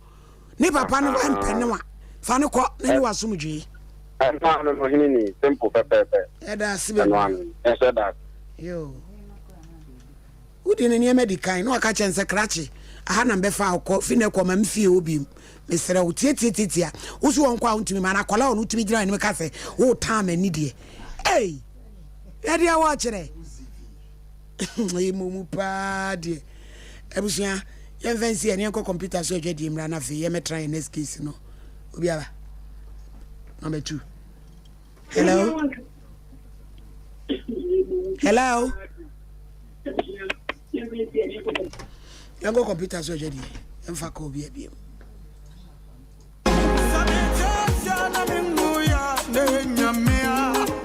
Neighbor Pano and Penua. Fano call, then you are Sumuji. And found for him simple pepper. That's one. I said that. You. Who didn't hear medical? No catch and scratchy. I had number 5 fine come feel beam. Mr. Titia, who's one count to me, man. I call out to me in the cafe. Oh, time and needy. Hey, Eddie, I watch it. Mumu party. Ebusia, you fancy any computer surgery, Rana Fee, you may try in this case, no. Ubiaba. Number 2. Hello? Hello? You go computer surgery. And for Kobe.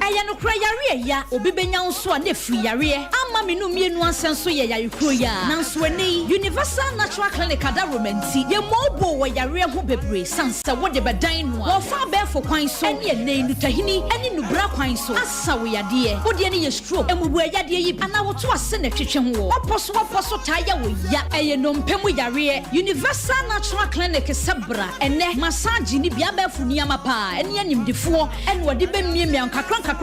Ayano krayare ya obi benya nso a na free yare ama me no mienu ansenso ye yare kro ya nanso ani Universal Natural Clinic adaromanti ye mobo wo yare ho bebre sansa wo de bedan no wo fa be fo kwan so ene ene nutahini ene nubra kwan so asa wo yade wo de ne ye stroke emubu yade yi ana wo to ase na twetwe ho woposo taya wo ya eye no mpemu yare Universal Natural Clinic sabra ene massage ni bia be fu niama pa ene animdefo ene wo de bemmiamia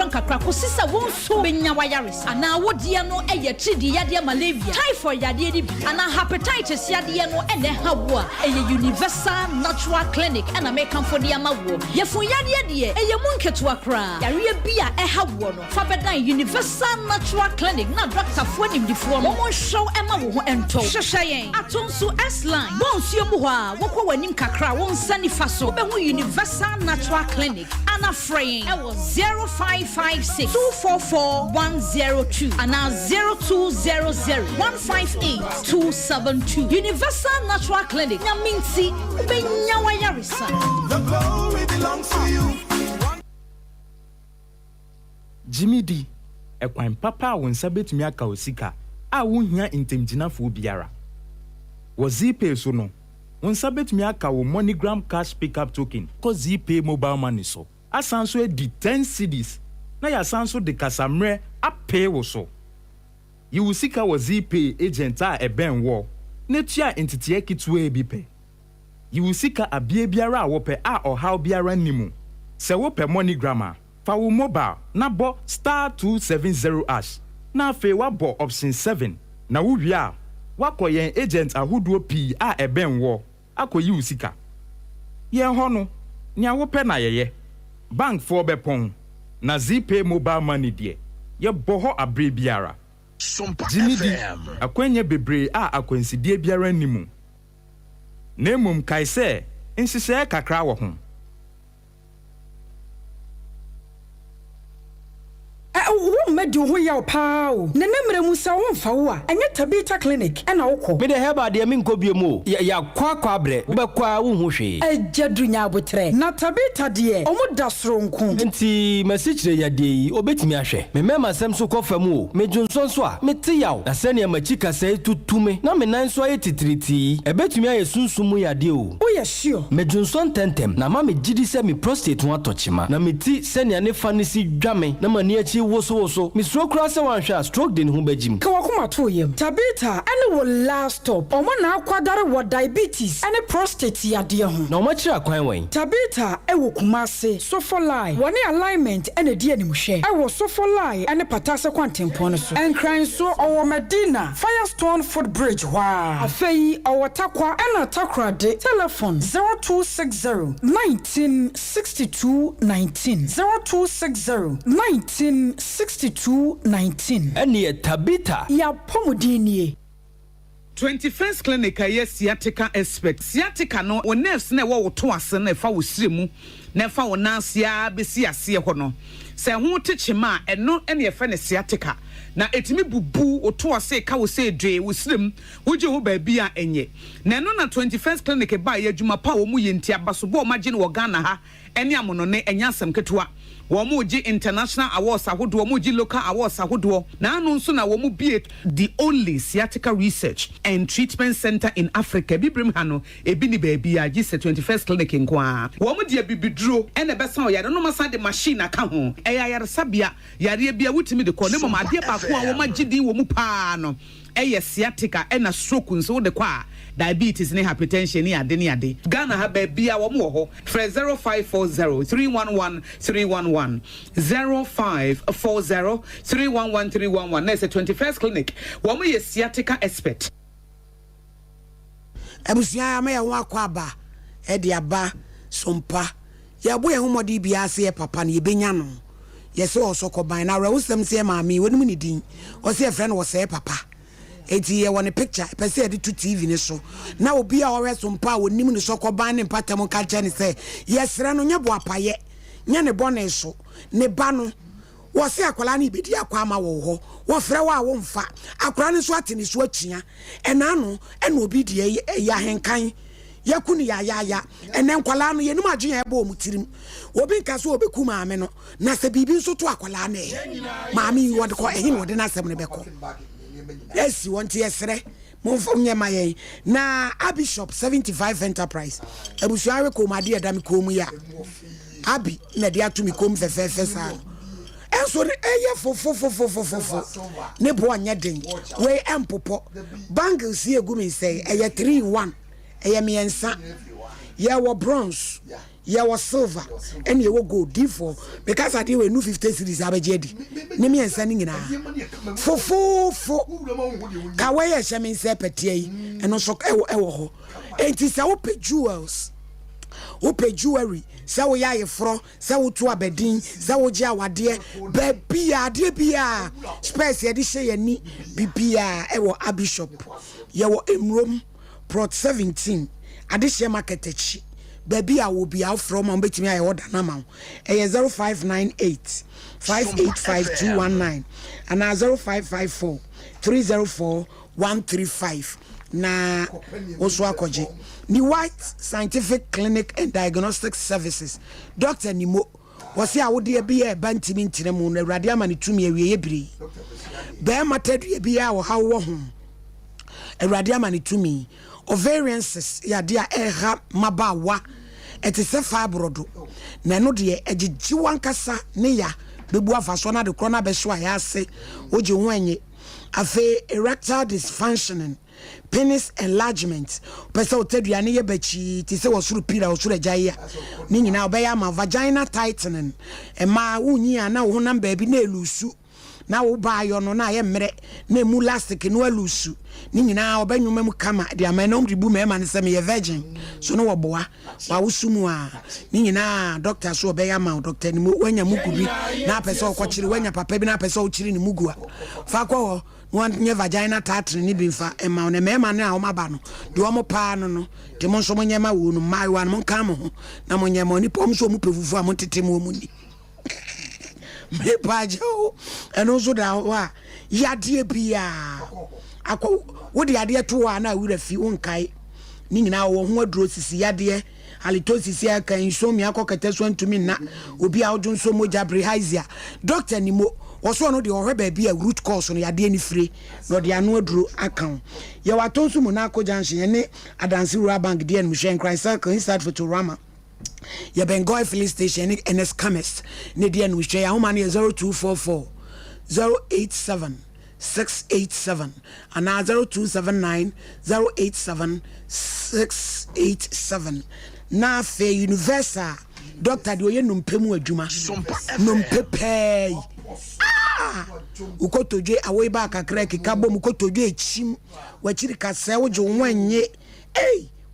kakra kosisa won so benya wayares ana wodie no eye tridi yade malaria typhoid yade di ana hepatitis yade no ene hawo eye Universal Natural Clinic ana make am for dia mawo yefun yade de eye munketo akra yare bia hawo no fa bedan Universal Natural Clinic na doctor fo nimdifo mo show ema wo ho ento hwehweyen atonso S-line bonsuo mu ho a wokọ wanim kakra won sani faso be ho Universal Natural Clinic ana fraying e was 0556 244 102 and now 0200 158 272 Universal Natural Clinic Nyaminti ubenya wayarisa. The glory belongs to you. Jimmy D ekwan papa won sabetumi aka osika a wohia intemginafo biara wo ZPay so no won sabetumi aka wo MoneyGram cash pickup token ko ZPay mobile money so asanso edi 10 cedis na ya sanso de kasamre apay wo so you sika wo ZPay agent a eben wo netua entity ekitwe bi pe you sika abie biara a wo pe a ohaw biara nimu se wo pe MoneyGram fa wo mobile na bo *270# na fe wa bo option 7 na wo wi a wakoyen agent ahoduo pi a eben wo akoyi usika ye ho no nya wo pe na yeye bank for bepon na ZPay mobile money de ye boho abre biara Sompa FM akwenye bebre a akwensidie biara nimu na emum kai se nsise kakra wo ho Medi ho ya pao na nemre musa wo mfa wo a enye Tabita Clinic na wokọ me de heba de me nkobiem ya kwa abre wo bekwa wo hu hwe ejadunya abotre na Tabita de omuda soronko nti masichire ya de obetimi ahwe me mema sem so kofam o me dwonsonso a mete yaw na se ne machika sai tutume na me nan so ayetitriti ebetimi aye sunsumu ya de o ya sure me dwonson tentem na ma me gidi se me prostate ho atochima na meti se ne ne fa ne si dwame na mani achi woso misro kura se wan hwa stroke den ho bajim ka wakoma to yem tabita ene wo last stop omo na akwadare wo diabetes ene prostate yade ho na omo kira kwan wen tabita ewo kumase sofolai woni alignment ene die animhwe ewo sofolai ene patase kwantempon no so enkran so owo Medina Firestone Footbridge wa afei owo takwa ena takrade telephone 0260 1962 19 0260 1962 19 ene tabita ya pomudini 21st clinic yes sciatica expert sciatica no o nerves na wo to ase na fa wo siremu na fa wo nansia besi ase ho no se ho techema eno ene fa ne sciatica na etimi bubu o to ase ka wo se dwe wo sirem wo je ho ba bia enye na eno na 21st clinic ba ya adwuma pa wo mu yenti abaso bo ma gine wo Ghana ha ene amono ne enya asem ketewa Womuji international awards ahodo womuji local awards ahodo na anu nso na womu be the only sciatica research and treatment center in Africa bibrim hano ebi ni baby a gise 21st clinic nkoa womu de bibiduro ene besa o yare no masa de machine aka ho eya yare sabia yare bia wutimi de ko ne mama ade ba ko a womu gidi womu pa no eye sciatica ena stroke nso de kwa diabetes ne hypertension ne ade ne ade Ghana ha ba bia wo mo ho 0540 311 311 0540 311 311 na 21st clinic wo mo ye sciatica expert abusia ma ya ho akwa e de aba sompa ya bo ye ho modi bia ase papa ne benya no ye se osokoban na rawusem se maami woni mu ni din o se friend wo se papa eti ye won picture pese de to TV ni so na obi a ore sompa wonim ni sokoban ne patam ka che ni se yesre no nyebo apaye nya ne bone so ne ba no wo se akola na ibedi akwa ama wo ho wo frɛ wa wo mfa akola ni so atini so atua ɛna no ɛna obi de ya henkan yakuni ya enen kwala no yenum adwen ebe omutirim obi nka so obeku maame no na se bibi nso to akwala na maame yi wode ko ehin wode na asem ne beko esi wonte yesre monfo nyema yen na Abishop 75 enterprise abusuare ko made edam ko mu ya abi na de atumi ko mu fefefe sa enso eye fofofofofofo ne bo anya den we empopo bangles ye gumi say eye 3 in 1 eye miensa ye wo bronze ye wo silver and ye wo gold D4 because I dey we 50 series abejedi ne miensa ni nyina fofofo ka we ye hye say petie eno so ewo ho enti say wo pe jewels wo pe jewelry say wo ya ye fro say wo to abedin say wo je awade baby ade bia space ye di hye ye ni bibia ewo Abishop ye wo emrom Prot 17 adishia market echi baby a will be out from on betimi I order na ma e 0598 585219 and 0554 304 135 na oso akoje ni White Scientific Clinic and Diagnostic Services Dr. Nimo wasi a wode bi e bantimi ntiremu na awurade amane tumi awie biri be matadu bi a wo hawo ho awurade amane tumi ovariances ya dia eha mabawa etise fibroid na no de egigi wankasa ne ya bebu afaso na de krona be so ayase oje ho enye afa erectile dysfunction penis enlargement pesa otaduane ye bachi ti se wosuru pira wosuru agya ni nyina obeya ma vagina tightening e ma unyi ana wo honam ba bi na elusu na wo ba yo no na ye mmere na emu elastic no alusu ni nyina obanwuma mu kama de amana omribu mema ne sem ye virgin so no woboa wa wosumu a ni nyina doctor so obeya ma doctor ni wanya mugubi na pesa okochiri wanya papa bi na pesa ochiri ni mugua fa ko one nye vagina tightening ni bi fa e ma ne mema na o maba no de o mo pa no no de mo so mo nyema wo no mai wan mo kan mo na mo nyema ni pom so mo pefufu a mo tete mo mu ni me pajo eno so da wa yade bia akọ wo de yade to wa na wura fi wonkai ni nyina wo ho aduro sisi yade halitosis ya kan insomnia akọkata so ntumi na obi a odun so moja brehazia doctor ni mo woso no de ohwe bia root cause no yade ni fire no de anu aduro akan ye watonso mu na akọ junction ne adansi rural bank de en mhwen cry circle inside Fotorama ya Bengoy filling station NS chemist ne de en mhwen ya homa ne 0244 087 687 and 0279 087 687 na fe universal doctor de oye numpemu adwuma numpepe ukotoje awoi ba kakra kikabo mukotoje echim wachiri kasa woje wanye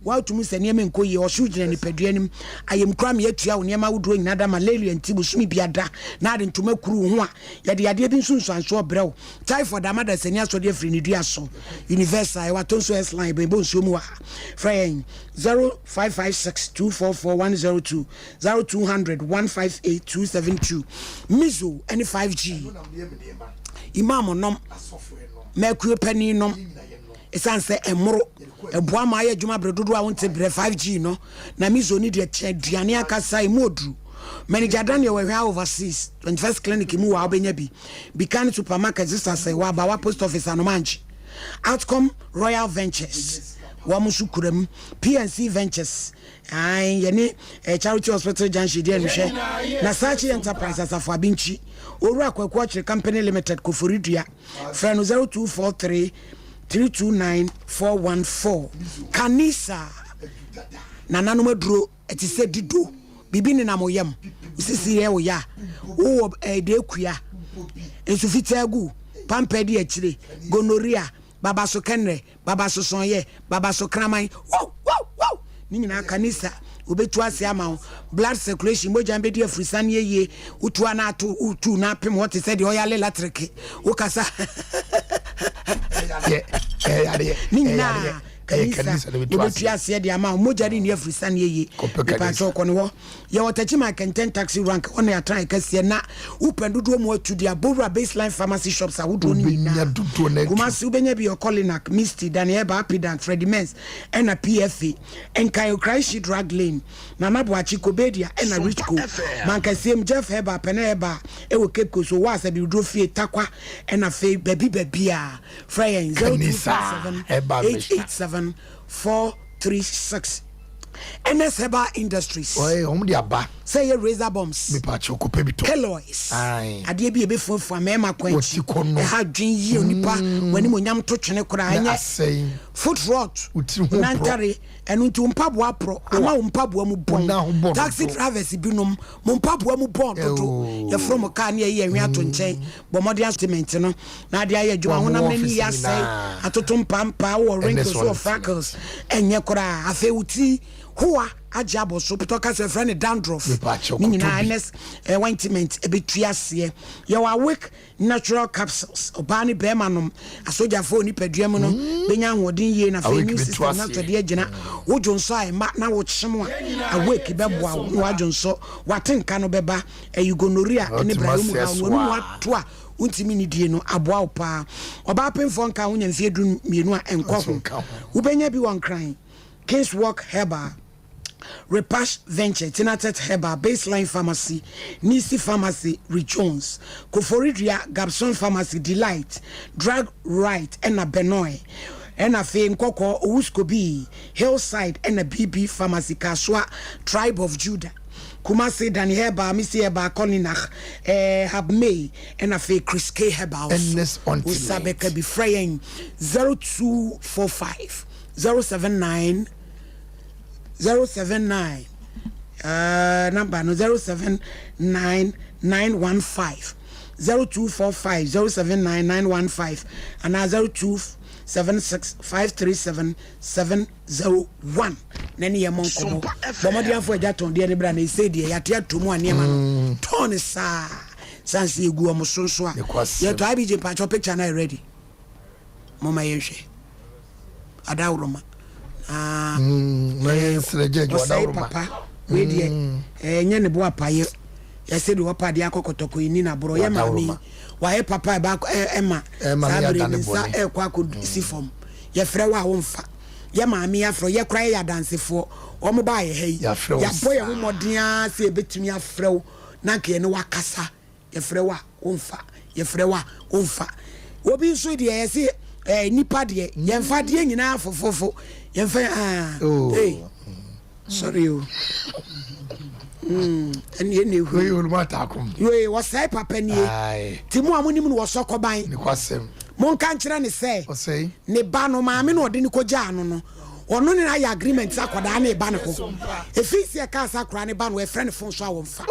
watu mu sene me nkoye o shujina ni peduanim ayem kram yatua wo niam awodro nyinada malaria ntibu sumi biada na ade ntoma kuru ho a yade yade bi nsunsuanso obrew typhoid amada sene aso de afri ni dua so universal e watonso s line be bon so mu wa friend 0556244102 0200158272 mizo any 5G imam nom mercury penny nom esanse emoro eboa ma ya djuma bredodo a wonte bre 5G no na mizo ni de aduane akasa imodru manager Daniel we overseas 21st clinic mu wa obenya bi kan supermarket say wa ba wa post office anomanchi outcome royal ventures wa musukuram PNC ventures yene charity hospital junction dia nhwe na Sachi enterprises afọ abinchi oru akwaku chire company limited koforidua friend 0243 329414 kanisa na nanoma duro etise dido bibi ni na moyam usisi ye wo ya wo de kua ensufita agu pampedi akire gonorrhea baba so kenre baba so sonye baba so kraman wow ni nyina kanisa obetu ase ama blood circulation moja mbedi afrisani ye utu na atu utu na pem what said the oil electric ukasa nina kanisa obetu ase de ama moja ni afrisani ye pacho kono wo ye watachima kenten taxi rank on ya try kase na upendudo mo atu dia bora baseline pharmacy shops awudo ni na kuma si ubenya bi Colinac Misty Daniel Bapidan Freddy Mens ena PFA enkai Christ drug lane na naboachi kobedia ena Richco mankasiem Jeff Heba Peneba ewo Cape Coast so wa sabi do fie takwa ena fe baby a Friend 0257887436 NS Heba Industries. Oye, omudi aba. Say your razor bombs. Me pa choko pebito. Kelois. Aye. Adie bi ebe fo mema kwenchi. E ha dwen yi onipa wani mo nyam to twene kura anya. Foot rot. Nantare enu nti mpabo apro ama mpabo mu bon. Taxi drivers binom mo mpabo mu bon toto. Ye from car na ye anwa to nchen. Bo modern statement no. Na ade aye adwuma honam na ni ya sei. Atoto mpampa wo wrinkles or freckles. Enye kura afe uti Hoa ajabo so pitoka se friend dandruff ni na ns ointment ebetuase ye wa wick natural capsules obani bemanom asoja fo ni paduam no benya hodin ye na fe new system na to de agina wojonso ai ma na wo kyem a awake beboa wo ajonso watenka no beba gonorrhea ne bramu ha no wato a untimi ni die no aboa opa oba penfo nka wo nyamfie du mienu a enko wo benya bi won kran King's Walk Herbal, Repash Venture, Tinatet Herbal, Baseline Pharmacy, Nisi Pharmacy, Rejones, Koforidria, Gabson Pharmacy, Delight, Drug Right, and a Benoy, and a Fame Koko, Uskobi, Hillside, and a BB Pharmacy, Kaswa, Tribe of Judah. Kumasi Dani Heba, Missy Heba, Colinac, Habmay, and a fake Chris K. Heba, Usabeka be fraying 0245 079 number no 079915 0245 079915 and 0276537701 nani ya monko bomodi afo jaton de bra na say de yate atomu anema no ton sa sanse egu omsonso a ye to abije patcho picture na ready mama yehwe adawroma sreje adawroma papa we de nye ne bo apaye ya se de wapa de akokotoko ni na bro ye mami wa he papa ba ema sabere ni sa kwa ko sifom ye frɛ wa wonfa ye mami afro ye kra ya dansefo o mo ba ye hei ya boy ho modea se betumi afrɛ na ke ne wakasa ye frɛ wa wonfa ye frɛ wa wonfa obi so de ye se nipa de ye mfa de nyina fofofo ye mfa hey sorry you and you knew we will not come. You was say papa ni. Timu amunim no was sokoban. Ni kwasem. Mon kan kire ne say. O say. Ne ba no maame no de ni koja ano no. Ono ne na agreement akoda na e ba ne ho. Efisi e ka sakura ne ba no e friend fon so awomfa.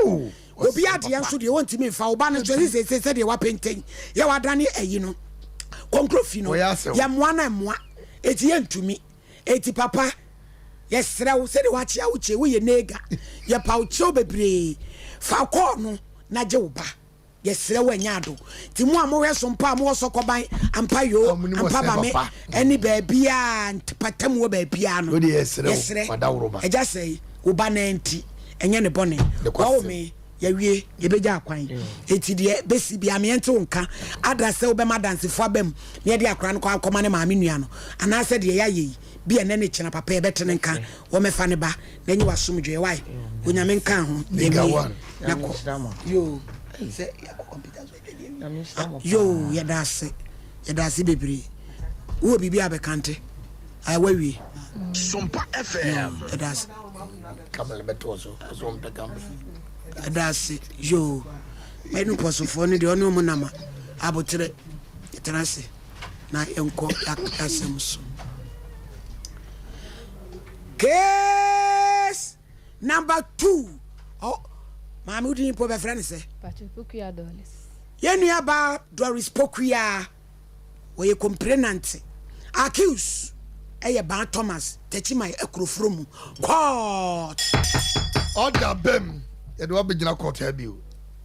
Obi ade enso de won timi mfa oba no se de wa penten. Ye wadane ayi no. Konkrofi no. Ya moa na moa. Eti yentumi. Eti papa. Yesra wo se de wa chia wo che wo ye nega. Ye pa wo che obebre. Fa ko no na je wo ba. Yesra wo anyado. Ti mo amowe sompa mo sokoban ampa yo ampa ba me eni ba bia patam wo ba bia no. Yesra eja sei wo ba na enti enye ne bone. Wo me yawie yebeja akwan eti de besi bia me ente wonka adase wo be madansefo abam ne de akran ko akoma ne maame nua no anase de yayi bia ne chena papa e betene nka wo mefa ne ba na nyi wasomdwe wai onyame nka ho nako yo se yo yadase bebre wo bibia bekante ai wawie Sompa FM yadase kamel betoso sompa kamel adase yo menu posofo ne de ono mo nama abotre etrase na enko yakasem so case number 2 oh mama udi po be friend say Pokuya Doris yenu aba Doris Pokuya we complainant accuse eye ban Thomas techimai ekrofromu court order bem edo abegina court habio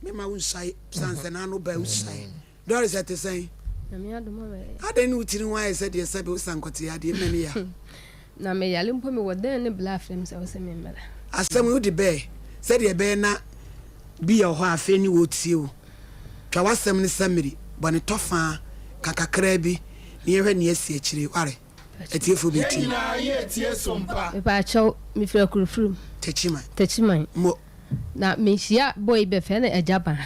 me ma unsai sanse na no ba usai Doris at say na me adoma be ade ni utiri wan say de sabe usankote ade me ne ya na me yale mpo me wodan ne bla frame say we me mala asem wo de be say de be na bi ya ho afa ni wotie o twa wasem ne samiri bone tofa kakakra bi ne yehwe ne asi akire ware etiefo beti na ye tie sompa me pa chaw me fira kurufrum techimai mo na me hia boy be fe na ajaba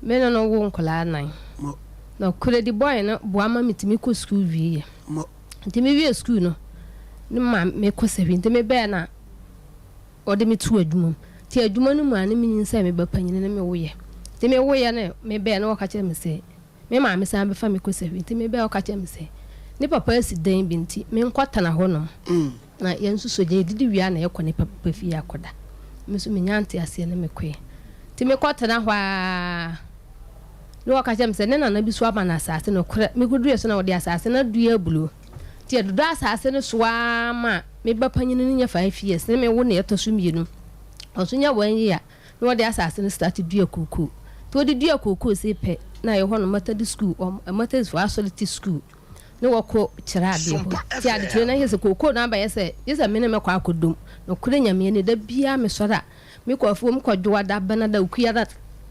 me no wo nkola nan mo na kure di boy no boama mitimi ko school wie mo ntimi wie school no ni ma me ko 7 ntimi be na ode mi tu adwuma ti adwuma no ma na mi nsa me ba panyine na me woye ntimi woye na me be na waka kire me se me ma me san be fa me ko 7 ntimi be waka kire me se ni papa si den binti me nkwata na honom na yensu so je didi wia na yekɔ ne papa fi akoda me so me nyante ase na me kwe ti me kwata na hwa no waka kire me se ne na bi so aba na asase no kure me kudu so na wode asase na dua bulo ti edodo asase no so ama me ba panyine nya 5 years ne me wo na yeto so mienu oso nya wan ya no wode asase no start dua kuku to de dua kuku se pe na ye ho no methodist school methodist for solid school no wako chirabe ti ade tire na hese koko na ba yese mene me kwa akodom no kure nyame ne da bia me sora me kwa afuom kwa dwa da bana da ukuya da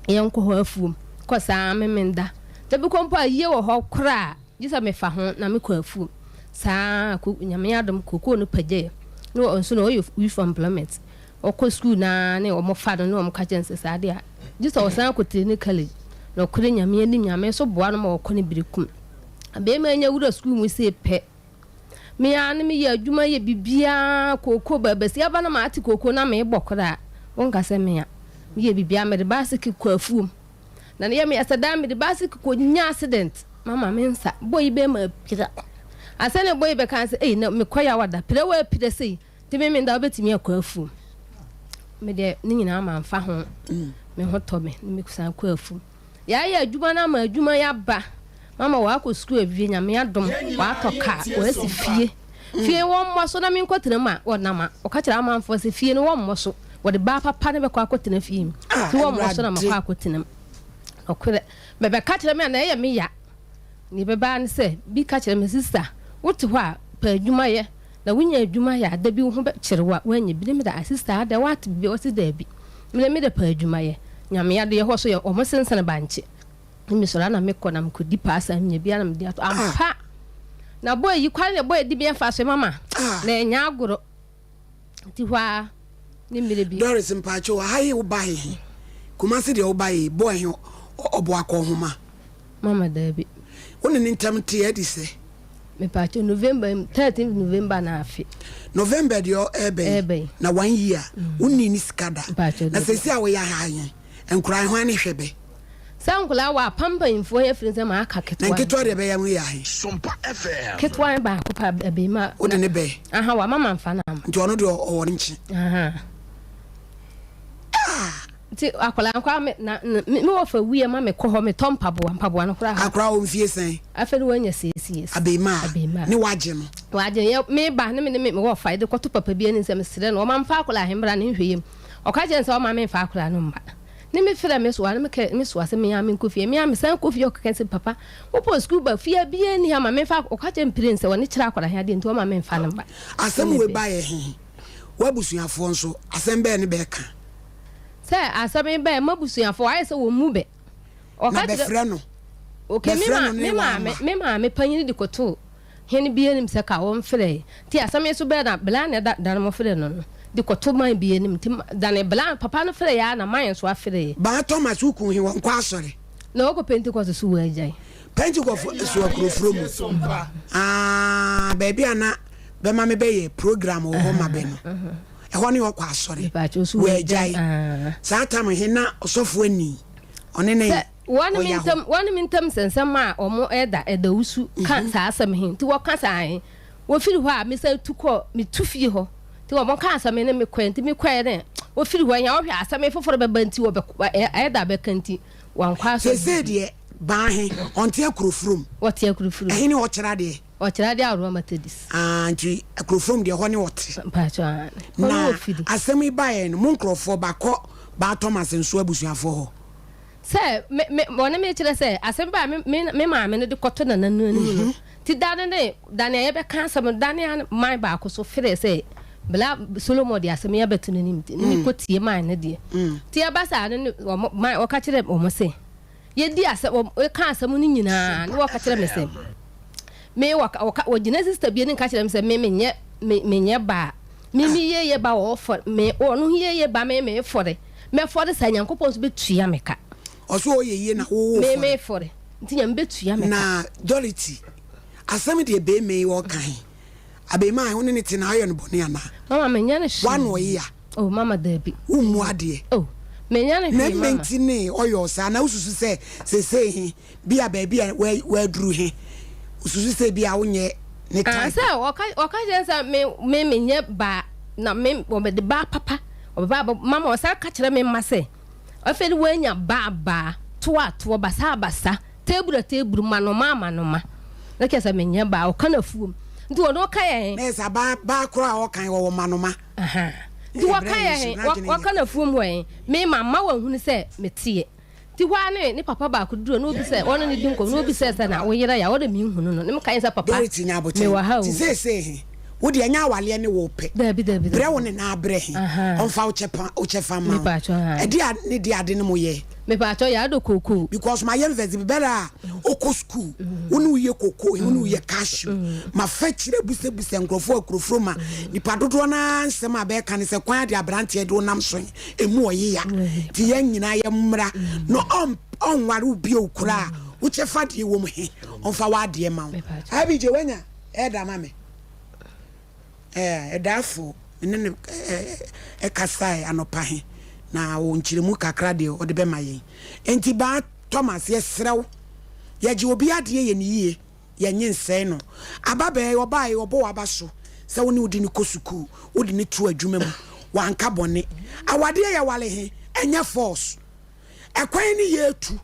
yenko ho afuom kwa saa me menda da bi kompo aye wo ho kra yese me fa ho na me kwa afuom saa nyame adom koko no pagye no onso no you from implement okọ school na ne o mo fa do no mo ka jense saa de a yese o san akote ne college no kure nyame ni nyame so boa no mo okọ ne birikum abe ma nya wura school mu se pe me an me ya adwuma ye bibia koko babasi aba na ma ati koko na me bokora wonka se me ya ye bibia me de basiki kwafuom na ne ye me asada me de basiki ko nya accident mama me nsa boy be ma pira asane boy be kan se na me koya wada pira wa pira sei te me nda obetimi akwafuom me de ni nyina ma mfa ho me ho to me me kusan kwafuom ya adwuma na ma adwuma ya ba mama wa ko school ewie nyame adom wa toka wa si fie won mo so na me nkotere ma wonama o ka kira amanfo se fie no won mo so wo de ba papa ne be kwa akotena fie ti won mo so na ma kwa akotena okure bebe ka kira me na ye me ya ni be ba ne se bi ka kira me sister wote ho a pa adwuma ye na wunya adwuma ya da bi ho be kirewa wanya bi me da sister da wat bi o si da bi me da pa adwuma ye nyame ya de ye ho so ye o mo sensen banche mi so na me kona mko di pasa nya bia na me di ato ampa na boy yi kwale boy di bia fa so mama na nya agoro ti hwa ni mire bi Doris mpacho hayi wo bai kuma se de wo bai boy obo akọ homa mama da bi woni ni ntam te edi se me patch November 13th November na afi November dio ebe na 1 year unni ni skada na sesi a we ya hayen enkura ho ani hwebe sankula wa pampa info he firi se ma aka ketwa na ketwa de be ya mu ya hayen Sompa FM ketwa ba ko pa be ma o de ne be aha wa mama mfa na nti ono de o nchi aha ti akwala kwa me wo fa wiye ma me ko ho me mpaboa no kura akra o mfie sen afeli wanya sesi abema ni waje no ye me ba ne me wo fa de kwato papa bi ani se me sire no ma mfa akwala hembra ne hweyem o ka je nse o ma me mfa akwala no mba ne me fira me so me so ase me ya me nkofie me ya me san kofie o ka se papa wo po school ba fia bi ani ha ma me mfa o ka je mpire nse wo ne kira akwala ha de nti o ma me mfa no mba asem we ba ye he wabusuafo nso asem be ne be ka say asabe be mabusuafo aye se wo mu be o ka be frɛ no okay me ma panyin di koto hen bi enim se ka wo mfrɛ ti asame so be na bla na da mo frɛ no di koto man bi enim ti da ne bla papa no frɛ ya na man so afrɛ ba Thomas ukun he won kwa asɔre na wo ko Pentecost so wa agyan Pentecost so akrofro mu baby ana be ma me be ye program wo ma be no ehoni wo kwa asɔre we agyan sa tam he na osofo ani one ne one mintam sensem a omo eda usu kan sa asam hin ti wo kan sa hin wo firi ho a me sa tukọ me tufie ho ti wo mo kan asam ne me kwenti me kwae ne wo firi ho nya wo hwe asam foforo be banti wo be eda be kanti wan kwa so se de ba hin onte akrofrom wote akrofrom ehini wo kyera de aro matedis nti akrofrom de ho ne wote mpacha na asam ibae no mo nkrofo bakọ ba Thomas nso abusuafo ho say me wona me kire say asem ba me ma me no de koto na nanu ani ti dane ye be kan asem dane man ba ko so fere say bla Solomon de asem ye betu nanim ni ko tie man ne de ti ya basa ne man o ka kire o mo say ye di asem o kan asem ni nyina ne o ka kire me say me o gina sister bi ne ka kire me say me nye ba me ye ba o for me o no ye ba me for de sa nyankopon so betua me ka oso oyeye na wo me fore nti nyam betua me na Dorothy asem de be me wo kan abe ma ho ne te na ayo no bone ana mama me nya ne hwe one oye oh mama dabi umu ade oh me nya ne hwe mama na menti ne oyo sa na ususu se he bia ba bia we duru he ususu se bia wonye ne time say o ka je say me nya ba na me o be de ba papa o ba mama o sa ka kire me ma say afeli wanya baba to basa teburu manoma na kesa menya ba o kana fuom nti wono ka ye mesa ba kura o kan wo manoma aha nti wo ka ye wo kana fuom we me mama wa hunu se metie ti wa ne papa ba ko duro no bi se wono ne dinko no bi se na wo yira ya wo de mi hunu no ne me kan se papa me wa ha o ti se wo de anya awale ne wo pe dabi bre wo ne na abre he onfa o chefa ma edi ne di ade ne mo ye me pa cho ya do koko because my university be better oko school wonu ye koko wonu ye cash ma fa kire buse nkrofo akrofro ma ni padodo na nsem abe kan se kwan de abrante de onam so emu oye ya ti ye nyina ye mmra no on ware obi okura wo chefa de wo mo he onfa wa de ma abi je wanya eda ma me edafo nene kasai anopa he na wo nchiremu kakra de o de be maye enti ba Thomas yesrew ye ji obi ade ye ni yie ye nyense no ababe obae obo abaso se woni odi ni kosuku odi ni tu adwuma mu wanka bone awade ye wale he enya force ekwan ni ye tu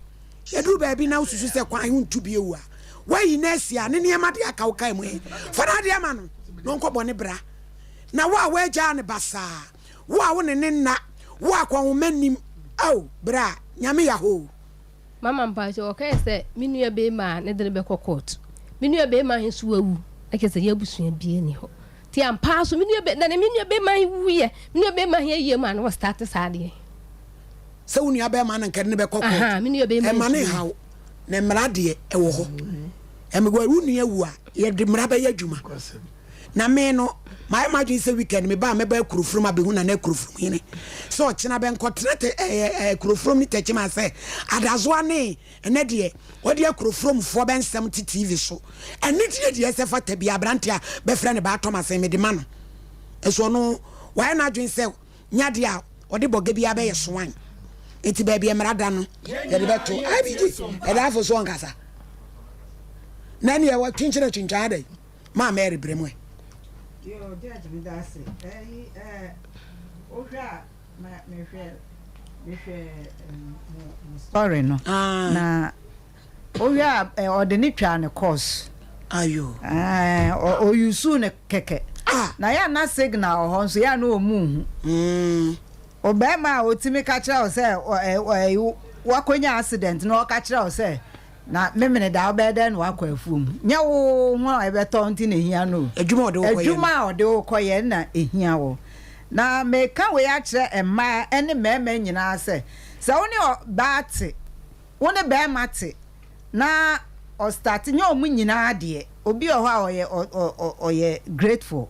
ye du ba bi na ususu se kwan hu ntu bi ewu a wayi na asia ne ne ma de aka wo kai mu he fara de ama no nko bone bra na wa ja ne basa wo ne na wo akwa wo manim au bra nyame ya ho mama mpacho okay say minua be ma ne de be court minua be ma hin so awu ake say yabusua bie ni ho ti ampa so minua be na ne minua be ma wu ye minua be ma hin ye ma no start saade se unua be ma na nkere ne be court aha minua be ma e ma ne ha ne mra de e wo ho e me gwa unua wu a ye de mra be ya dwuma na me no my imagine say weekend me ba kurufrum abehu na kurufrum hine so china ben kotrete kurufrum ni techima say adazo ane ene de odi kurufrum fo ben sem TV so ene de se fata bia brante a be frɛ ne ba Thomas me de ma no eso no why na adwin say nya de a odi boga bia be yesoan enti ba bia mrada no ye de beto abiji e da fo so nkasa nani e wa twinchira twinchade ma Mary Bremwe yo judge me that say ohwa me sorry no na ohwa o de ni twa ne course ayo o yusu ne keke na ya na signal ho so ya no mu o be ma o timi ka kira o say wakonya accident no ka kira o say na memene da obede no akwafuum nya wo ho ebeto nti na ehia no adwuma ode wo koye na ehia wo na meka we ya kire emma ene mema nyina se woni baate woni be mate na o start nya omu nyina ade obi o ho oye grateful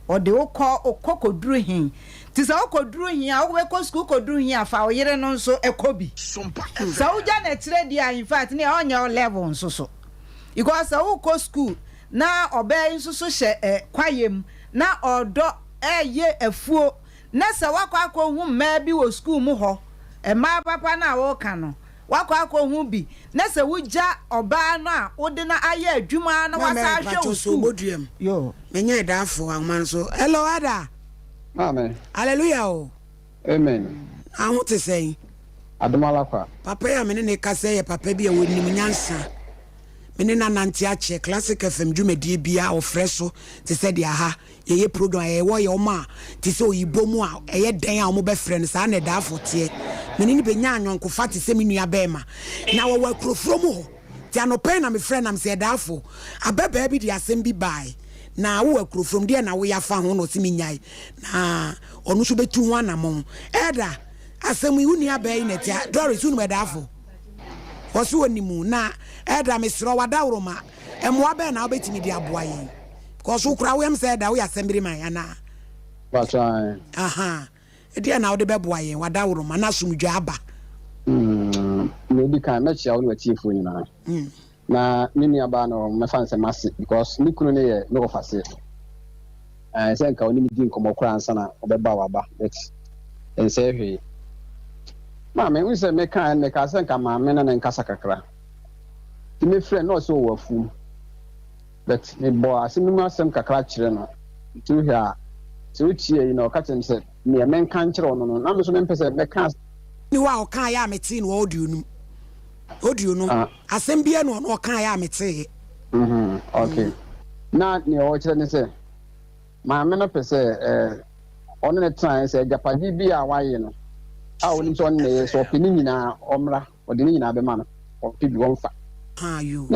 ode wo kokoduru hin ti sa okoduru hin a wo be ko school koduru hin afa o yire no nso ekobi sa uja na kire dia in fact ne onya level nso so because sa wo ko school na obe nso so hye kwayem na odo ye afuo na sa wakwa hu mma bi wo school mu ho ma papa na wo ka no wakwa hu bi na sa wuja oba no a wode na aye adwuma na wasa hwe wo school yo menye dafo amman so hello ada amen hallelujah oh amen ahu te sei adomala kwa papa ya mene ne kase ye papa bi e woni munyansa mene na nante ache classic fm dwumedie bia ofreso te se dia ha ye program ye wo ye oma te se oyibo mu a ye den a mo be frɛ no sa na dafo te mene ni benya anyonko fa te se menua bema na wo wa krofro mu ho ti anope na me frɛ na me se dafo ababa bi dia asem bi bai na wo akuro from there na wo ya fa ho no siminyai na onu so betu ho anamon eda asem ihu ni abai na tia Doris unu medafo oso onimu na eda mesro wadawro ma emo abai na obetimi di aboa yi because wo kura wo em say da wo ya sembiri man ana batwa aha edia na wo de beboa yi wadawro ma na sumdwa aba me di kan me chia wo na chiefo nyina na nini aba no me fan se masse because ni kunu ne ye no ofase say nka oni mi di nkomo kura ansa na obeba waba but en say hwe ma me unse me kan me ka say nka ma me na nkasa kakra ti me frɛ no so wafu but me bo asem mu asem kakra kire no ti hwe a ti uchie yi no ka tem say me men kan kire no na me so me pese me kan ni wa o kan ya me ti no audio no asembia no no kan ya mete okay na ni o kire ni se ma me no pese ono ne try se japadi bi a waye no a oni so ne so pini nyina omra odi ni nyina be ma no o pibi won fa ayo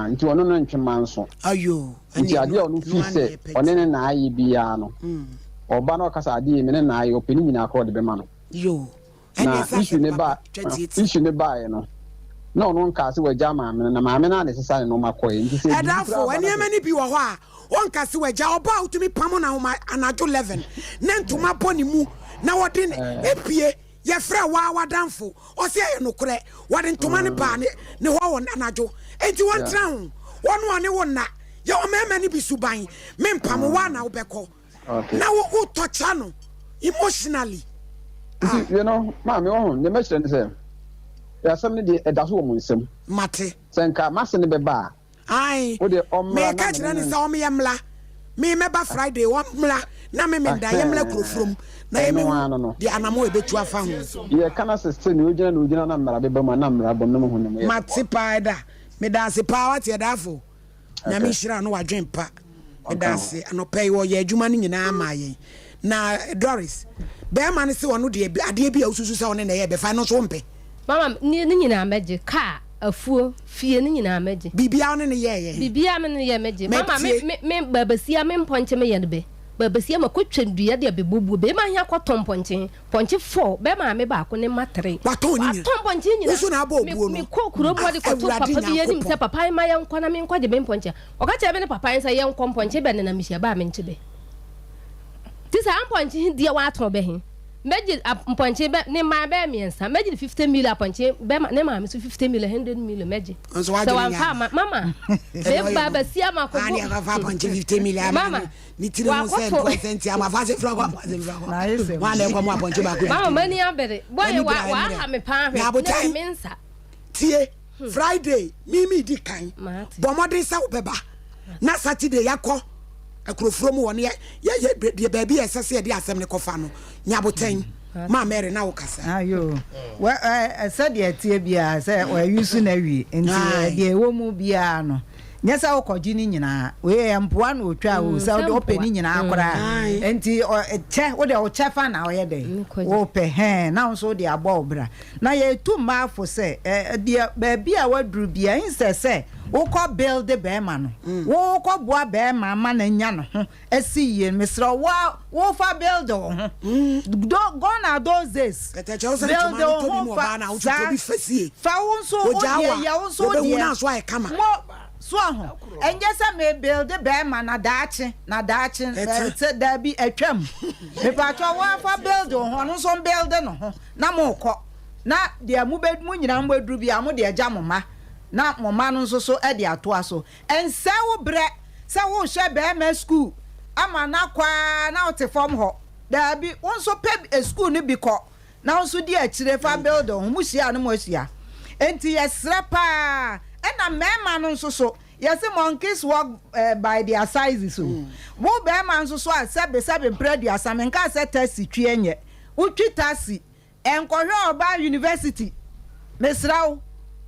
nti ono no ntwema nso ayo nti ade onu fi se one ne na ayi bia no oba no kasa ade me ne na ayi o pini nyina akọ de be ma no yo na issue ne ba no no nka se waja maame na maame na ne sesa ne no makoye nti se edafo eni amani bi wo ho a wonka se waja oba utumi pamo na homa anajo 11 na ntuma boni mu na wode epie ye frɛ wa wadanfo o se ye nokore wode ntuma ne ba ne ho won anajo enti won tra ho wonu ane wonna ye o mema ne bi suban me mpamo wa na obekɔ na wo tocha no emotionally you know maame wo ne me kyerɛ ne se ya samne de edaso wo munsem mate senka mase ne beba ai wo de omla me ka kyerɛ ne se o me yemla me meba Friday wo mla na me da yemla krofrom na yemi de anamo ebetu afa ho ye kana sister ni ogina na mmara beba ma na mmara bom no ho ne mate paida me da se pa wate edafo na me hira no wadwen pa me da se anopɛ wo ye adwuma no nyina ma ye na Doris be ma ne se wono de ade bi a ususu se wono na ye be fa no so mpe mama ni nyina meje ka afuo fie ni nyina meje bibia one ne ye bibia me ne ye meje mama me babasia me mponche me ye ne be besi ma kwetwa dua de bebubu be ma hia kwaton ponche 4 be ma me ba ko ne ma 3 waton ponche nyina so na aba obuo no me ko kuro mo de kwaton papa bi yenim se papa ma yan kwa na me nkwa de be ponche o ka che be ne papa yan se yan kwa ponche be ne na me hia ba me nche be ti sa ponche dia wa aton be hin meji ponche be ne ma be miensa meji 50 million ponche be ne ma me so 50 million 100 million meji so wa mama be baba si ama ko ani aka fa ponche 50 million mama ni tire mo se percent ama fa se franco na ese wa na ko mo ponche ba ko mama mani abere boy wa ha me pa hwe mensa tie Friday mimi di kan bo modern sa obeba na Saturday yakọ akrofro mu woni ye baby esese de asem ne kofa no nyaboten ma mere na wokasa ayo wa said ye tie bia say wa yusu na wi enti de ewo mu bia no nyesa wokoji ni nyina we mpoa na otwa wo sa de openi nyina akora enti che wo de o chefa na o ye de wo pe he na so de abo obra na ye tu ma fo se de baby a wadru bia insese wo ko build be ma no wo ko boa be ma ma na nya no ho asi ye mesra wo fa build ho go na those days build ho fa na wo to bi fasie fa wo so wo de ya wo so de na so ai kama so ho enje se me build be ma na daachi se da bi atwam me pa to wo fa build ho no so build no ho na mo ko na de mu bedmu nyina mbadru bi am de agya moma na moma no nso so e de ato aso ense wo bre se wo hwe be ma school ama na kwa na o te form ho da bi won so pe school ni bi ko na nso di akire fa build ho mu sia no mo sia enti yesra pa ena mema no nso so yesi monkeys walk by their sizes so wo be ma nso so a sebe bread ya samenka se tasi twi enye utwi tasi enkohwe oba university mesrawo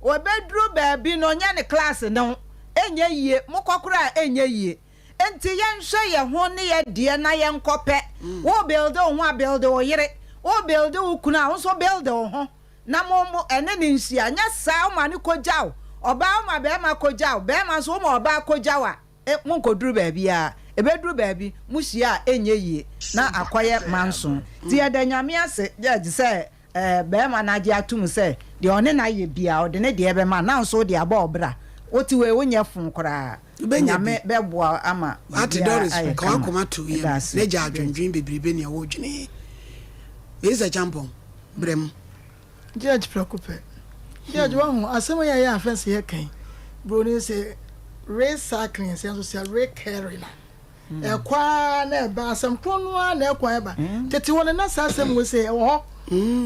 obedru baabi no nya ne class no enye yie mokokora enye yie enti yenhwe ye ho ne ye de na ye nkope wo build ho a build wo yire wo build wo kuna wo so build ho na mo ene ne nsia nya sa o ma ne kojaw oba ma be ma kojaw be ma so ma oba kojawa mo nkodru baabi a ebedru baabi muhia enye yie na akoye manso ti edanyame ase judge say be ma na ji atum say de one na ye bia ode ne de be ma na so de aba obra oti we wonye fun kora nyame be boa ama ati doris kwa koma to ye ne ja adwendwen bebribe ne wo dwene beza jampon brem judge preocupe judge wa asema ya offense ye kan bro ni say recycling say so say recurring kwa na ba asem krono na kwa eba tete wona na asem we say wo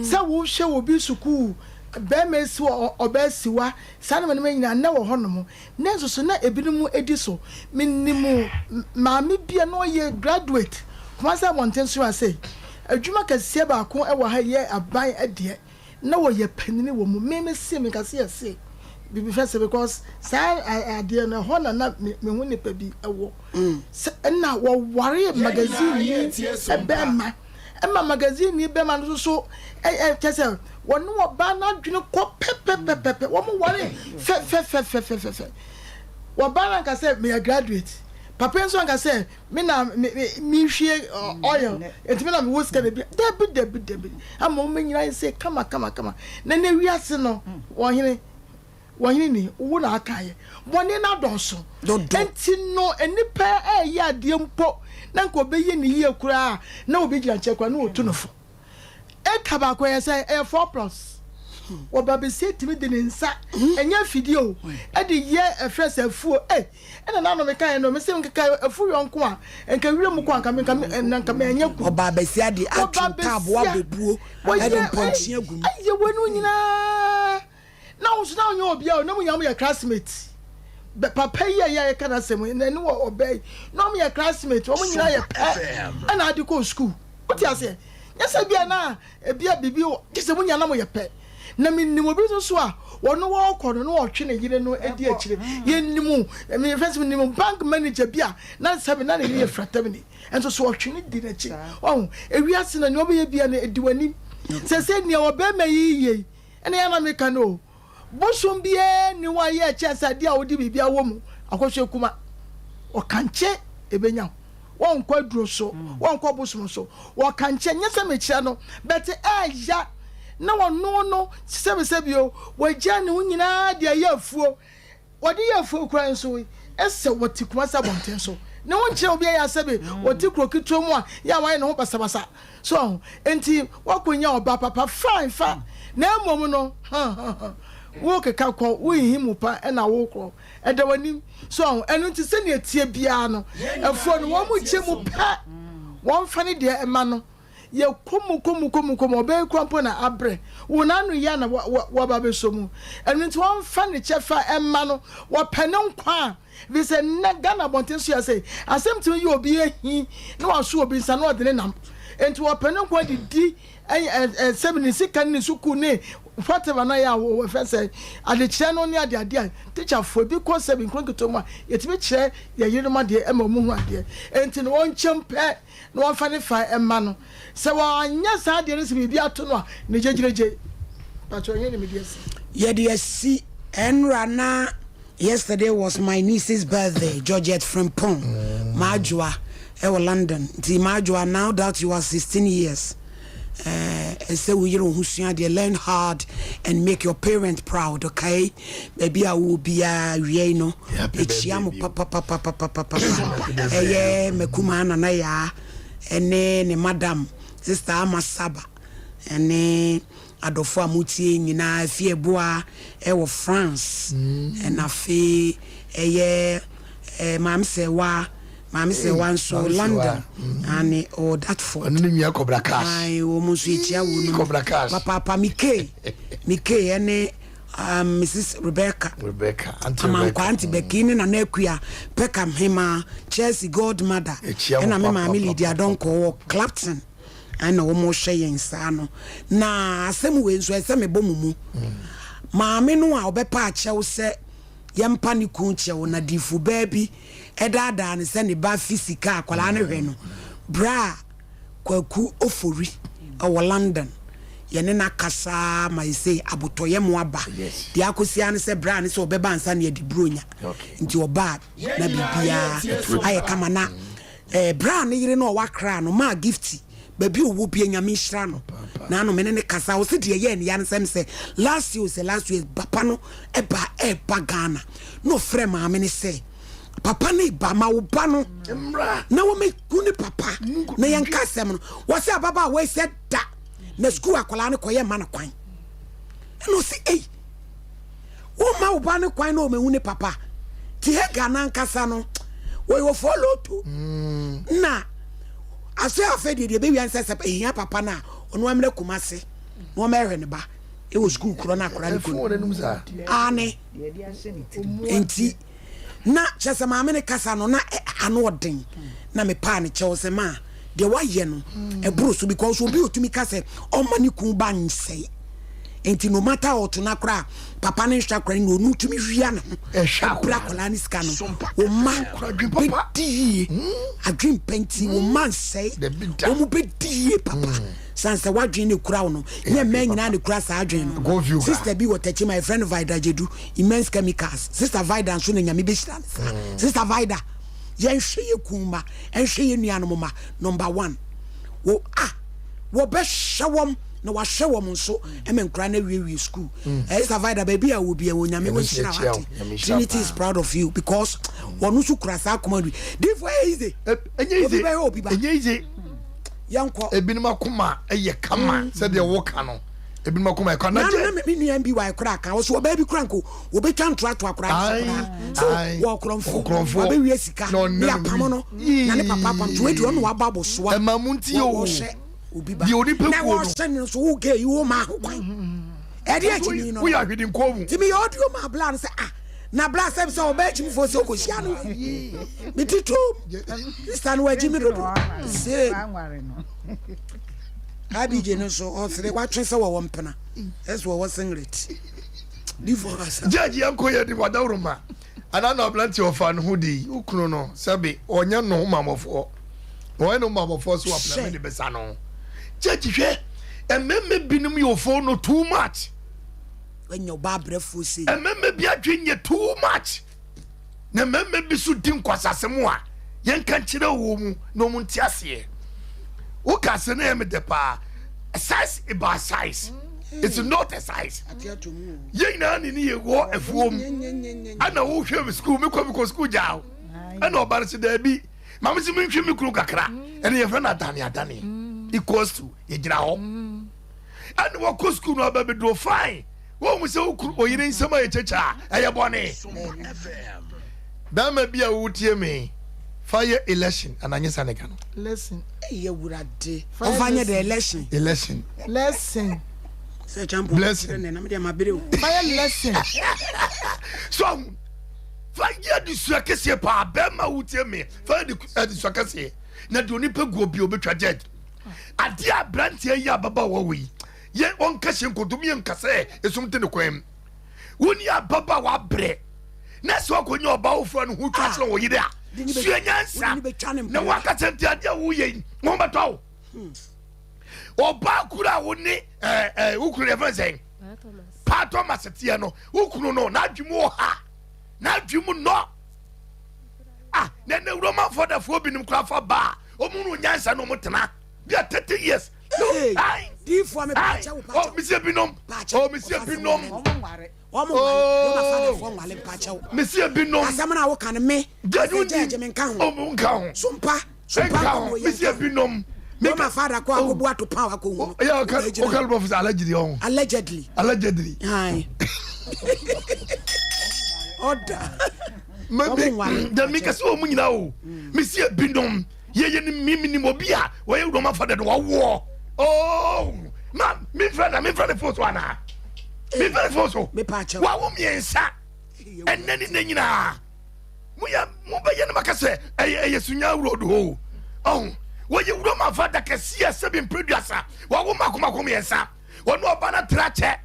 sa wo hwe wo bi suku be mesi obesiwa sana me nyina na wo hono na nso na ebinumu edi so minnimu maami bia no ye graduate kuma sa montenso ase adwuma kase ba ko e wo ha ye aban ade na wo ye panini wo mu me se me kase ase bibi fese because sa ade na hono na me hu ne pa bi ewo na wo ware magazine ni e be ma Emma magazine ni be man so kese wonu oba na dwene ko pepepepepe wo mo ware fe wo ba na ka say me graduate papa enso ka say me na me hwie oil etimi na me wo ska be debi ama mo nyina say kama na wiase no wo hene ni wo na akaye bone na donso enti no enipa ya de mpo na nko be ye ni ye kura na obi gira nchekwa na otu nofo e kaba ko ye say 4+ wo ba be se timi de nsa enya video e de ye fresh afuo na no me kan no me se nka afu yonko a nka wire mu ko anka me nka me enya ku oba be se ade atu tab wo bebuo e de ponchi agum aye wonu nyina na wo so na onye obi a na mu nyam ye classmate papa ye kana sem na ni wo obey no me your classmate wo nyina ye pe na ade ko school what you say nyesa bia na bia bibi kise mu nyana mo ye pe na minni mo bi so a wono wo kono no wo twe ne yire no edi akire ye nnimu me first nnimu bank manager bia na sabe na ne ye fratamini enso so wo twe ne di na chi oh ewiase na ne obe ye bia na edi wani se ne obe ma yiye ene ya na me kano bosom bie ni wa ye chesa dia odi bibia wo mu akohwe kuma o kanche ebenya won kwa duro so won kwa bosom so wo kan che nyese mechia no but ya na wono no sebio wo gya ne nyina de yafuo wode yafuo kran so ese woti kuma sabonten so ne won che obi ya sebe woti krokito mu a ya wan ne ho basabasa so enti wakonya oba papa fine na mom no wo keka ko wo himu pa na wo kro eda wanim so enu nti se ne tie bia no efo no wo mu che mu pa won fa ne de ema no ye komu be kwampo na abre wo nanu ya na wa ba be so mu enu nti won fa ne che fa ema no wo pene nkwa we say na Ghana bonten so ya say asem ti you obi ehi na wa so obi nsa na odene nam enti wo pene nkwa di semini sikan ni suku ne whatever na ya wo fe say ade kire no ne ade teacher fo bi ko se bi nkronketo mu a yetimi kire ye yire ma de ema mu hu ade enti no won chempe no won fa ne fa ema no se wa anya sa de ne se bi ato no a ne jejereje pacho ye ne media si ye de si enrana. Yesterday was my niece's birthday, Georgette Frimpong, Majua, London. The Majua, now that you are 16 years, say we learn hard and make your parents proud, okay? Maybe I will be a rieno. Mekumana naya, and then madam, sister Amasaba, and then adofo amutie nyina afie boa e France and afi mam se wa so London and all that for nua Cobra Cash ai o musu etia wo Cobra Cash papa Mike ene Mrs. Rebecca Auntie Becky na Nakua Peckham Hema Chelsea Godmother and me mama Lydia Donko Clapton ana wo mo hwe yen sa no na asem we nso ese me bomumu maame no a obepa a chew se yempa ne kun chew na difu baabi edada ne se ne ba physical akwala ne hwe no bra kwaku ofori o London yene na kasa ma ise abotoye mo aba de akosia ne se bra ne se obeba ansa ne adi bronya nti oba na bibia aye kama na bra ne yire no wakra no ma gifti baby wo bi anyame hira no na no mene ne kasa wo se de ye ne ya nsem se last year papa no eba Ghana no frɛ ma me ne se papa ne ba ma wo ba no na wo me kuni papa na yan kasem no wo se ababa we se da na school akola ne koye ma na kwan no se wo ma wo ba ne kwan na o me huni papa ti he Ghana nkasa no wo follow to na ase afedi de be wi ansa se ehia papa na ono amre kumase no merwe ne ba e wo school kuro na akora ne ko ane enti na chese maame ne kasa no na ano odin na me pa ne chew se ma de wa ye no e bro so because obi otumi kase o mani kun ba nse enti no matter what na kora papa ne hwa kora no tumi hwia no kora kola ni ska no o ma bedi adwin penti o man say o mu bedi papa sanse wadwin ne kora no nye men nyina ne kora sa adwin no sister bi wo techi my friend Vida Jedu immense chemicals sister Vida so na nyame be hira sister Vida yen hwe kumba en hwe ye nuanom ma number 1 wo wo be hwewom na wa hwe wo nso emenkra na wi school sister Vida baby a wo bia wo nyame wo hira wate Trinity is proud of you because wonu su kura sa command diffo easy easy yanko ebinuma kuma eye kama se de wo ka no ebinuma kuma e kana je na me nua bi wa kura ka wo so baby kranko wo be twa nto ato akura so wo kronfo wo be wi sika ya pamo no na ne papa pam to edu no wa babo so e mamunti o di oni pe na wo sen so wo ge you ma kwan e de akini no we are hidden komu ti me audio ma plan say na bla sem so be chim fo so ko sia no mi tito stand we jimi do say abi je no so o sere kwa twese wo mpena eso wo singlet divorce judge yanko ye di wadawruma ana na plenty of fan hudi ukunu no sabe onya no mamofo wo no mamofo so apply me be sa no judge hwe ememme binum yo fo no too much when your babre fusi ememme bi adwenye too much na ememme bi so din kwasasem a yen kan chire wo mu no mu ntiase wo ka se na me de pa size about size it's not a size yen na ni ye wo afuom ana wo hwe school me ko school jaw ana obar se da bi mama se me hwe me kru kakra ene ye friend adane equals to ye gira ho ana wo ko school no ba be do fine wo mu se wo kru oyire nsema ye checha eye bone ba ma bia wo tie me fire election ananye saneka no lesson eye wurade ofanye the election lesson se champo blessing na me dia mabere fire lesson so fire di suakese pa ba ma wo tie me fire di suakese na di oni pegu obi obetwa judge ade abrante ayi ababa wo wi ye on kashe nkodumi nkase esumte ne kwem woni ababa wa bre na so akonye oba wo fo no hu twa kire wo yide a suenyansa na wakati nti ade wo ye mo beto oba kura wo ni ukuru e fansen pa Thomas tie no ukuru no na adwumu ha na adwumu no na na Roman for the fo binim kra fa ba omunu nyansa no mutena bia 30 years ai di fo me pa cha wo pa oh monsieur binom monsieur binom asamana wo kan me jeje me kan ho nkan Sompa monsieur binom me ma father ko akobu atopa wa ko hu ya o kan bo for allegedly ai order da mi ka so mu nyina o monsieur binom ye ni mimi obi a wo ye Roman father do wo oh ma mi friend force wana mi friend force me pa cha wa wo miensa enani na nyina mu be ye na makase eye sunya road ho oh wo ye Roman father kase sebi producer wa wo makoma miensa wo no oba na trache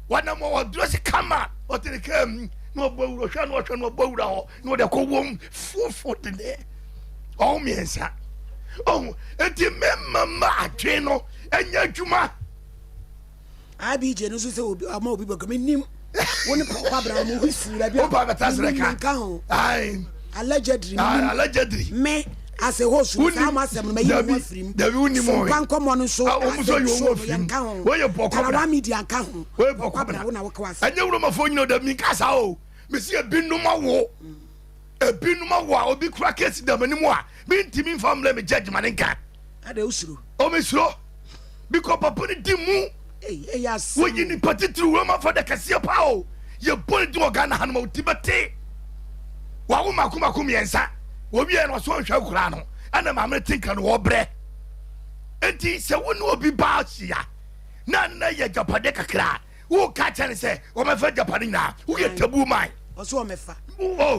wana mo wo dress kama o tiri kam no bawuro hwa no bawura ho no de ko wom fofo de oh miensa oh enti memma atwe no enya dwuma abije no so se obi ama obi bako menim woni pa bra mo hisira bia oba betasreka ai allegedly me as a host sama asem me yi mo frim Sompa Nkomo no so so you wo frim we ye boko bra media nka ho we boko bra wo na wo kwa anya wuro mafo nyino da mi kasa o me se ebinum awo obi kura case da manimu a me ntimi family me judge manenka ade usuro o me suro because papa ni dimu yes we ni particular Roman for the kase pa o ye boni di Ghana hanuma utibete wa wo makomakom yensa obi e no so hwa kura no ana ma me tinka no wo bre enti se wo no obi ba hia na ye japade kakra wo ka chane se wo me fa japade na wo ye tabu mai oso me fa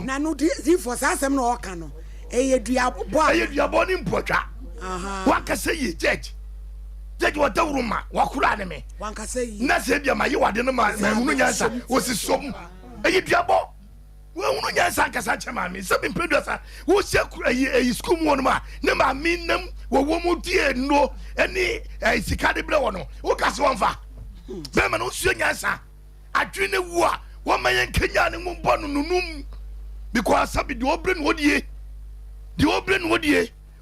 na no di for asem no o ka no duabo ni mpotwa wakase yi judge wa dawruma wakura ne me wankase yi na se bia maye wade no ma hunu nyansa osisom duabo wo hunu nyansa kasa chema me se bi producer wo se yi school mu no ma ne ma minam wo mu die no eni sika de bre wo no wo kase wonfa be ma no suo nyansa adwe ne wu a wo mayen kenya ne mu bɔ no nunum because sabi de obren wodie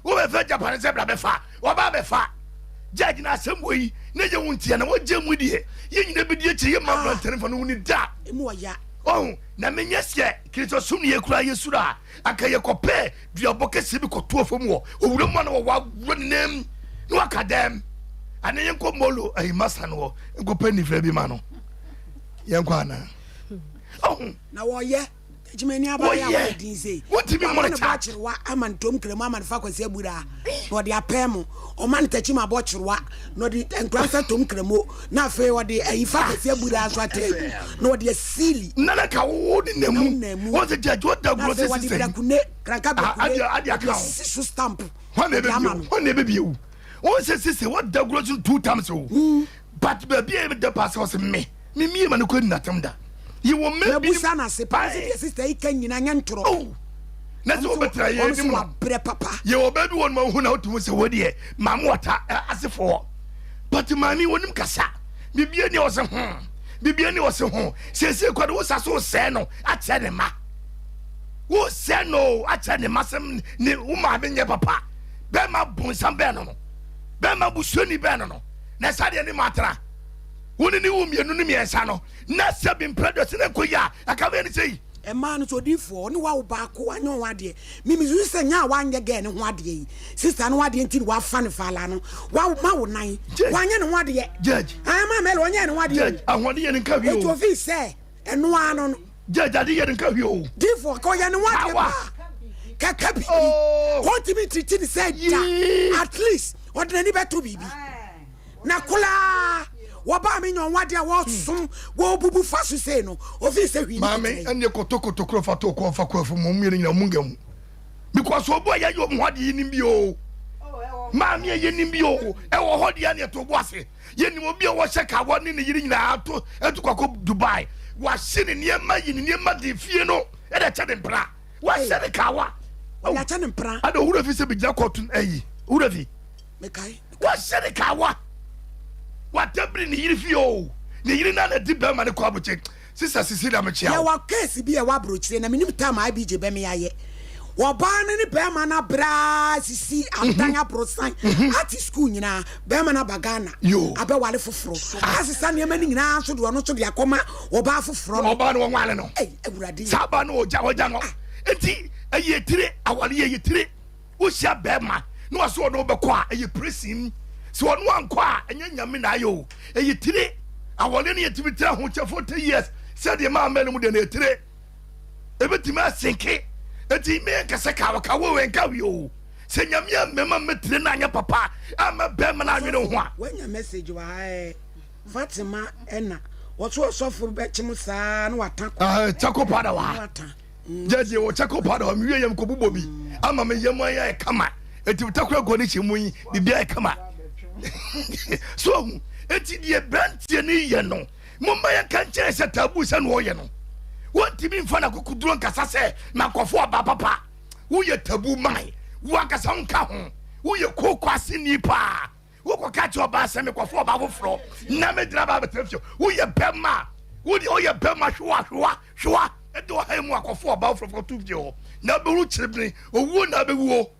wo be fa Japan se bra be fa wo ba be fa judge na asem yi ne je wontia na wo je mu die ye nyina be die chi ye ma bra telephone no ni da emu oya oh na menya se Kristo sum ne ekura yesura aka ye kope duabo kese bi koto afom wo owura mu na wo wa nem no akadem ane yenko molo ai masa no enkope ni fra bi ma no yenko ana oh na wo ye ejimani abaya wa din sei wotimi mo na cha wa amantom kremu amanfa kwase abura no de apem o man tachima abo chirwa no de enkransa tom kremu na fe wo de ayifa kwase abura so atebu no de sili nana ka wo de nemu wo se judge what da gross is say krakune kranka bakune adi aka su stamp one be biu wo se what da gross 2 times o but be e de pass was me ma no ko natam da you will make me sana se pa sister ikan nyina nyantro na so betra ye ni mo bre papa ye wo baby won ma hu na otumo se wodi e mam wata asefo but mami wonim kasa bibia ni wo se ho se kwado wo saso se no a che ne ma wo se akyɛ no akyɛ ne masɛm ne woma me nyɛ papa bɛma bonsam bɛɛ no bɛma busuani bɛɛ no na sadeɛ ne matra wone ne wo mmienu ne mmiɛnsa no na sɛ bi mpradɔ se ne nkɔyi a akabɛ ne sɛ yi ɛma no so difoɔ ne wa wo baako anyɛ ho adeɛ mimi so sɛ nya wanyɛ gɛ ne ho adeɛ yi sister no adeɛ nti wafa ne fala no wa ma wo nan wanyɛ ne ho adeɛ judge ama mele wanyɛ ne ho adeɛ judge ahode yɛ ne nka hwie o to fi sɛ ɛno ano no judge ade yɛ ne nka hwie o difoɔ ko yɛ ne ho adeɛ ba kaka bi ko timi triti ne sɛ da at least ordinary beto bibi na kula waba me nyon wade a wo som wo bubu fa so sei no ofi se hwi mame ene kotokoto kro fa to ko fa ko afu mo mmiri nyina mungam because obo ya yo mo hade nim bi o mame ye nim bi o e wo hode ya ne to bo ase ye nim obi wo hye ka wo ne ne yiri nyina ato etukako Dubai wa hye ne niema yi ne niema de fie no e da che de mpra wa hye ne ka wa ya che ne mpra ada hura fi se bi gya kotun ayi hura fi me kai wa hye ne ka wa whatever ni yiri fio ni yiri na na di be ma ne kwa boche sister sisi da me chia ya wa case bi e wa brochire na minim time IBJ be me yaye wo ba ne be ma na bra sisi atanya prosan at school nyina be ma na bagana abe wale foforo asisa ne ma ni nyina so do no so de akoma wo ba foforo wo ba no wo wale no ewurade saba no oja no enti eye tire awale ye tire wo sia be ma no aso no be kwa eye pressing so onu anko a enya nyame na ayo eyitire awole ne yetibitira ho che 40 years said the man menu de na etire ebetimi asenke eti me kase ka waka wo wenka wi o se nyame amema metire na anya papa ama be ma na nwene ho a wenya message wa Fatima ena woso sofo be chim saa na watan chako pada wa jeje wo chako pada wa mi yem ko bubo bi ama me yem ya kama eti utakura go ni chimu yi bibia kama so eti die brantie ni ye no mumma ya kan kire se tabu se no ye no wonti bi mfa na kokuduro nkasa se na kofo aba papa wo ye tabu mai wo akasa nka ho wo ye kokwase ni pa wo koka che oba se me kofo aba foforo na me dira ba betefio wo ye bema wo di o ye bema hwa edo ha mu akofo aba foforo tufio na be ru chiribni owo na be wo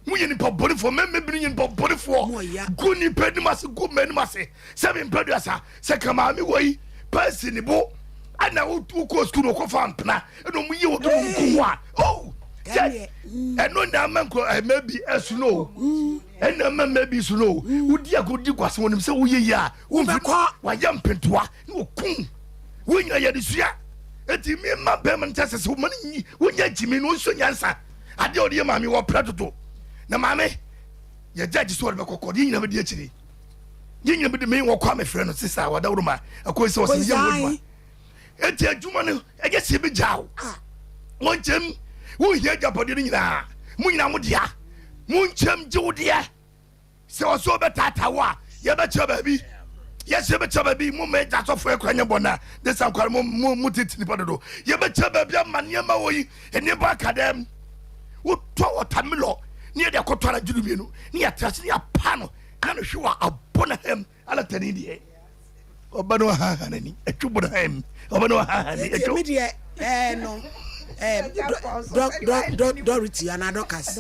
we ni pa body for me bring in body for go ni pedi mas go men mas seven producer se kama mi woi person bo ana wo ko school no ko fan pna no mu ye wo to ku wa oh eno na manko maybe esuno ena maybe suno udi akodi kwase wonim se wo ye ya wo wa yam pentoa no kun wo nya ye disua eti mi ma be man tese se wo man wo nya jimi no so nyansa ade odi ma mi wo pratoto na mame ya judge so be kokko di nyina be di akiri di nyina be de me wo kwa me frɛ no sisa wada wuruma akoyi se wosi ye wuruma eti adwuma no ege se be jaw won chem wo hia japode ni nyina mu nyina mo dia mu nchem je wo dia se wo so be tatawa ye be che ba bi ye se be che ba bi mu me ja so fo ekra nya bona de san kwar mu titini pododo ye be che ba bi amane ma wo yi eni ba kadem wo to watamilo ni de kotwara jurumie no ni atrase ni apano na no hwe wa abona hem ala tani die obano ha nani etwubo na hem obano ha ni etwo me die no Dorothy and Adokas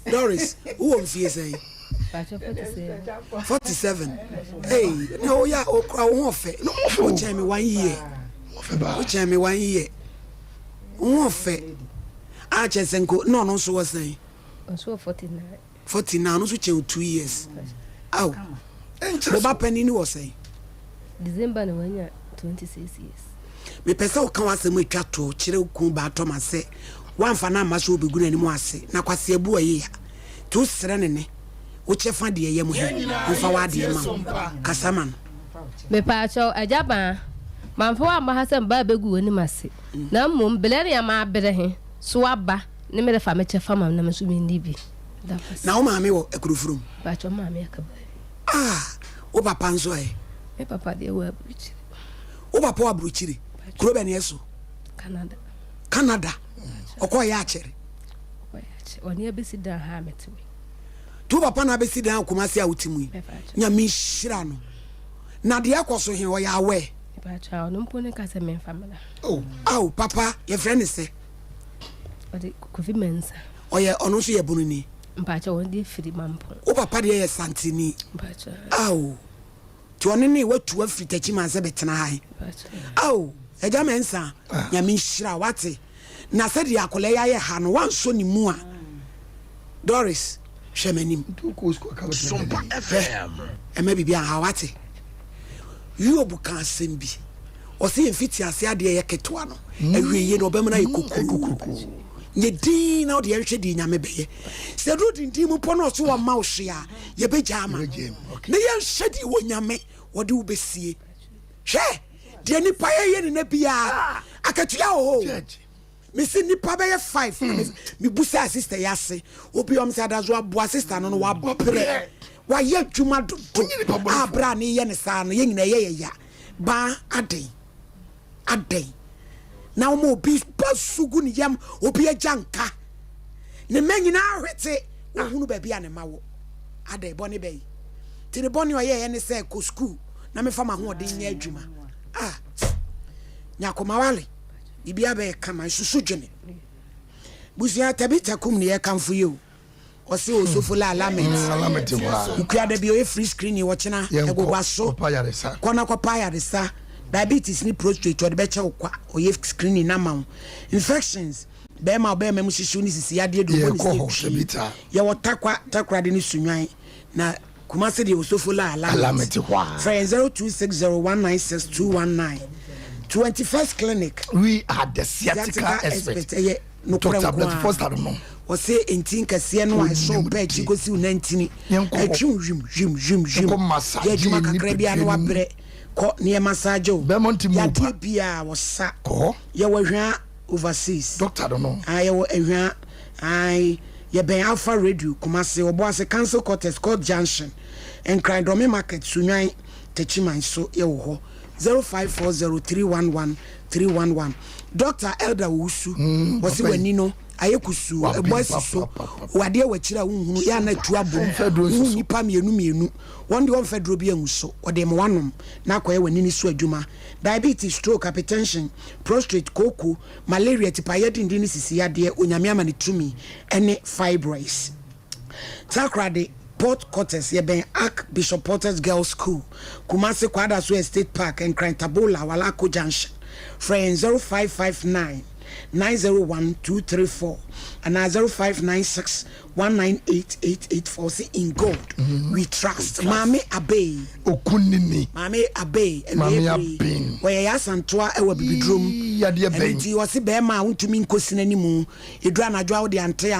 Doris who on fie say 47 hey no ya okra wo fe no mo che me 1 year mo che me 1 year wo fe a che senko no so was say so 49 no so che 2 years aw mo ba pani ni was say December no wanya 26 years me pesa o kan wase mo twa to kire ku ba to ma se wanfa na ma so obegu na ni mo ase na kwase abu aye ya to sere ne wo chefa de ye mo he mfa wa de ma kasama no me pa cho ajaba manfo wa ma hasem ba begu oni mase na mum belere ya ma bere he so aba ne me fa me chefa ma na so mi ndi bi na o ma me wo ekurufurum pa cho ma me akaba o papa nso e me papa de wa bruchiri o papa wa bruchiri kuro be ne eso Canada okoya akere oni abesida ha metwe tu papa na abesida ha kumase a utimu nya mi hira no na de akoso he o ya we pa cha no mpone ka se me famila papa your friend is say ɔde kofi mensa ɔyɛ ɔno nso yɛ bununi mpacha wɔde firi mampo o papa de yɛ santini mpacha awo to ɔne ne watu afiri tachi man sɛ betena hai awo ɛgya mensa nyame nhyira wate na sɛ de akɔlɛ yɛ ha no wanso ne mu a Doris hwɛmanim Sompa FM ɛma bibi a ha wate Yob ka asɛm bi ɔsɛ yɛmfiti ase adeɛ yɛ ketewa no awie no ɔbɛma no yɛ kokoko nye din na ɔde yɛhwɛ di nyame bɛyɛ sɛ do dindin mu pɔ no ɔso wɔ ma wo hwe a yɛbɛgya ama na yɛnhyɛ di wɔ nyame wɔde wo bɛsie hwɛ deɛ nipa yɛyɛ ne na biaa akatua wɔ hɔ mesi nipa bɛyɛ 5 mebusa sister yɛ ase obi ɔm sɛ adaso aboa sister no no wabɔperɛ wayɛ adwuma dodo abra ne yɛ ne saa no yɛnyina yɛyɛ ya ba adɛn na mo obi basugu ne yam obi agyanka ne manyina ahwete ohunu baabi a ne ma wo adɛn bɔne bɛyi ti ne bɔne ɔyɛ yɛ ne sɛ ko school na me fa ma ho ɔden nyɛ adwuma nyakoma wale bibia bɛyɛ kama susu dwene busua tabita kum ne yɛ kamfo yɛ o ɔse osofo la alamenti ukua da bi o free screen wɔkyena ɛgogwa so kɔna kɔpa yaresa diabetes ni prostate ɔde bɛkyɛ wo kwa ɔyɛ screening na ma wo infections bɛɛma ɔbɛɛma mu hyehyɛ ne sisi adeɛ do bɔ ne sɛ yɛwɔ takwa de ne sunwan na kumase de osofo la alamenti friend 0260196219 21st clinic we are the sciatica expert Dr. Tablet first I don't know ɔsɛ entin kɛseɛ no a so pɛ akyi kɔsi wo nantini atwum jim yɛ adwuma kakra bia no wabrɛ kɔ ne yɛ massage o yɛadeɛ bia wɔsa yɛwɔ hwea overseas doctor don't know yɛwɔ ahwea yɛbɛn alpha radio kumase ɔbɔ ase council quarters court junction nkran dɔme market sunwan tachiman so yɛwɔ hɔ 0540311311 Dr. Elder Wusu wasi wani no ayekusu eboasi so wade wachira hunhunu ya na tu abom nipa mienu wonde won fedro bi anso ode me wanom na akoye wani ni so adwuma diabetes stroke hypertension prostate koko malaria tipaye dindin sisi yade onyame ama ne tumi ene fibroids takrade Port Quarters yeben Archbishop Porter's Girls School Kumasi Kwada so Estate Park and Tabola Walako Junction friend 0559 901-234 and 0596-198-884 say in God we trust. Mami Abe Okunini Mami Abe where yasantoa ewa bibidrum enti wasi bema untumi nkosina nimu edra na dwa wo de ante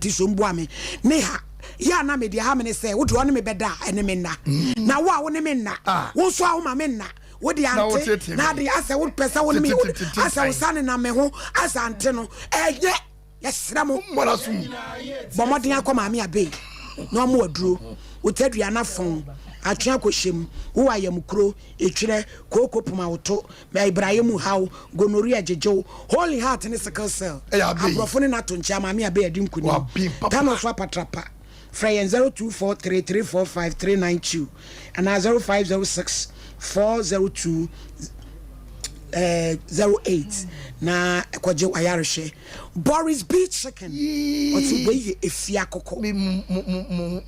somboa me neha ya na me de ha me say wo de one me beda ene me na na wo a wo ne me na wo so a wo ma me na wo de ante na de asa wo pesa wo me asa wo sane na me ho asa ante no eye yesra mo mora sum bo modin akoma me abe no mo aduro wo tadua na fon atwa kohjem wo ayamkuro etwire koko puma woto me Ibrahim haw gonorrhea jejew holy heart ne sickle cell abrofo ne nato ncha ma me abe adi nkuni tano so patrapa Freyen 0243345392 and 0506 402 na kwaje ayareshe Boris Beach chicken oti wey efia kokko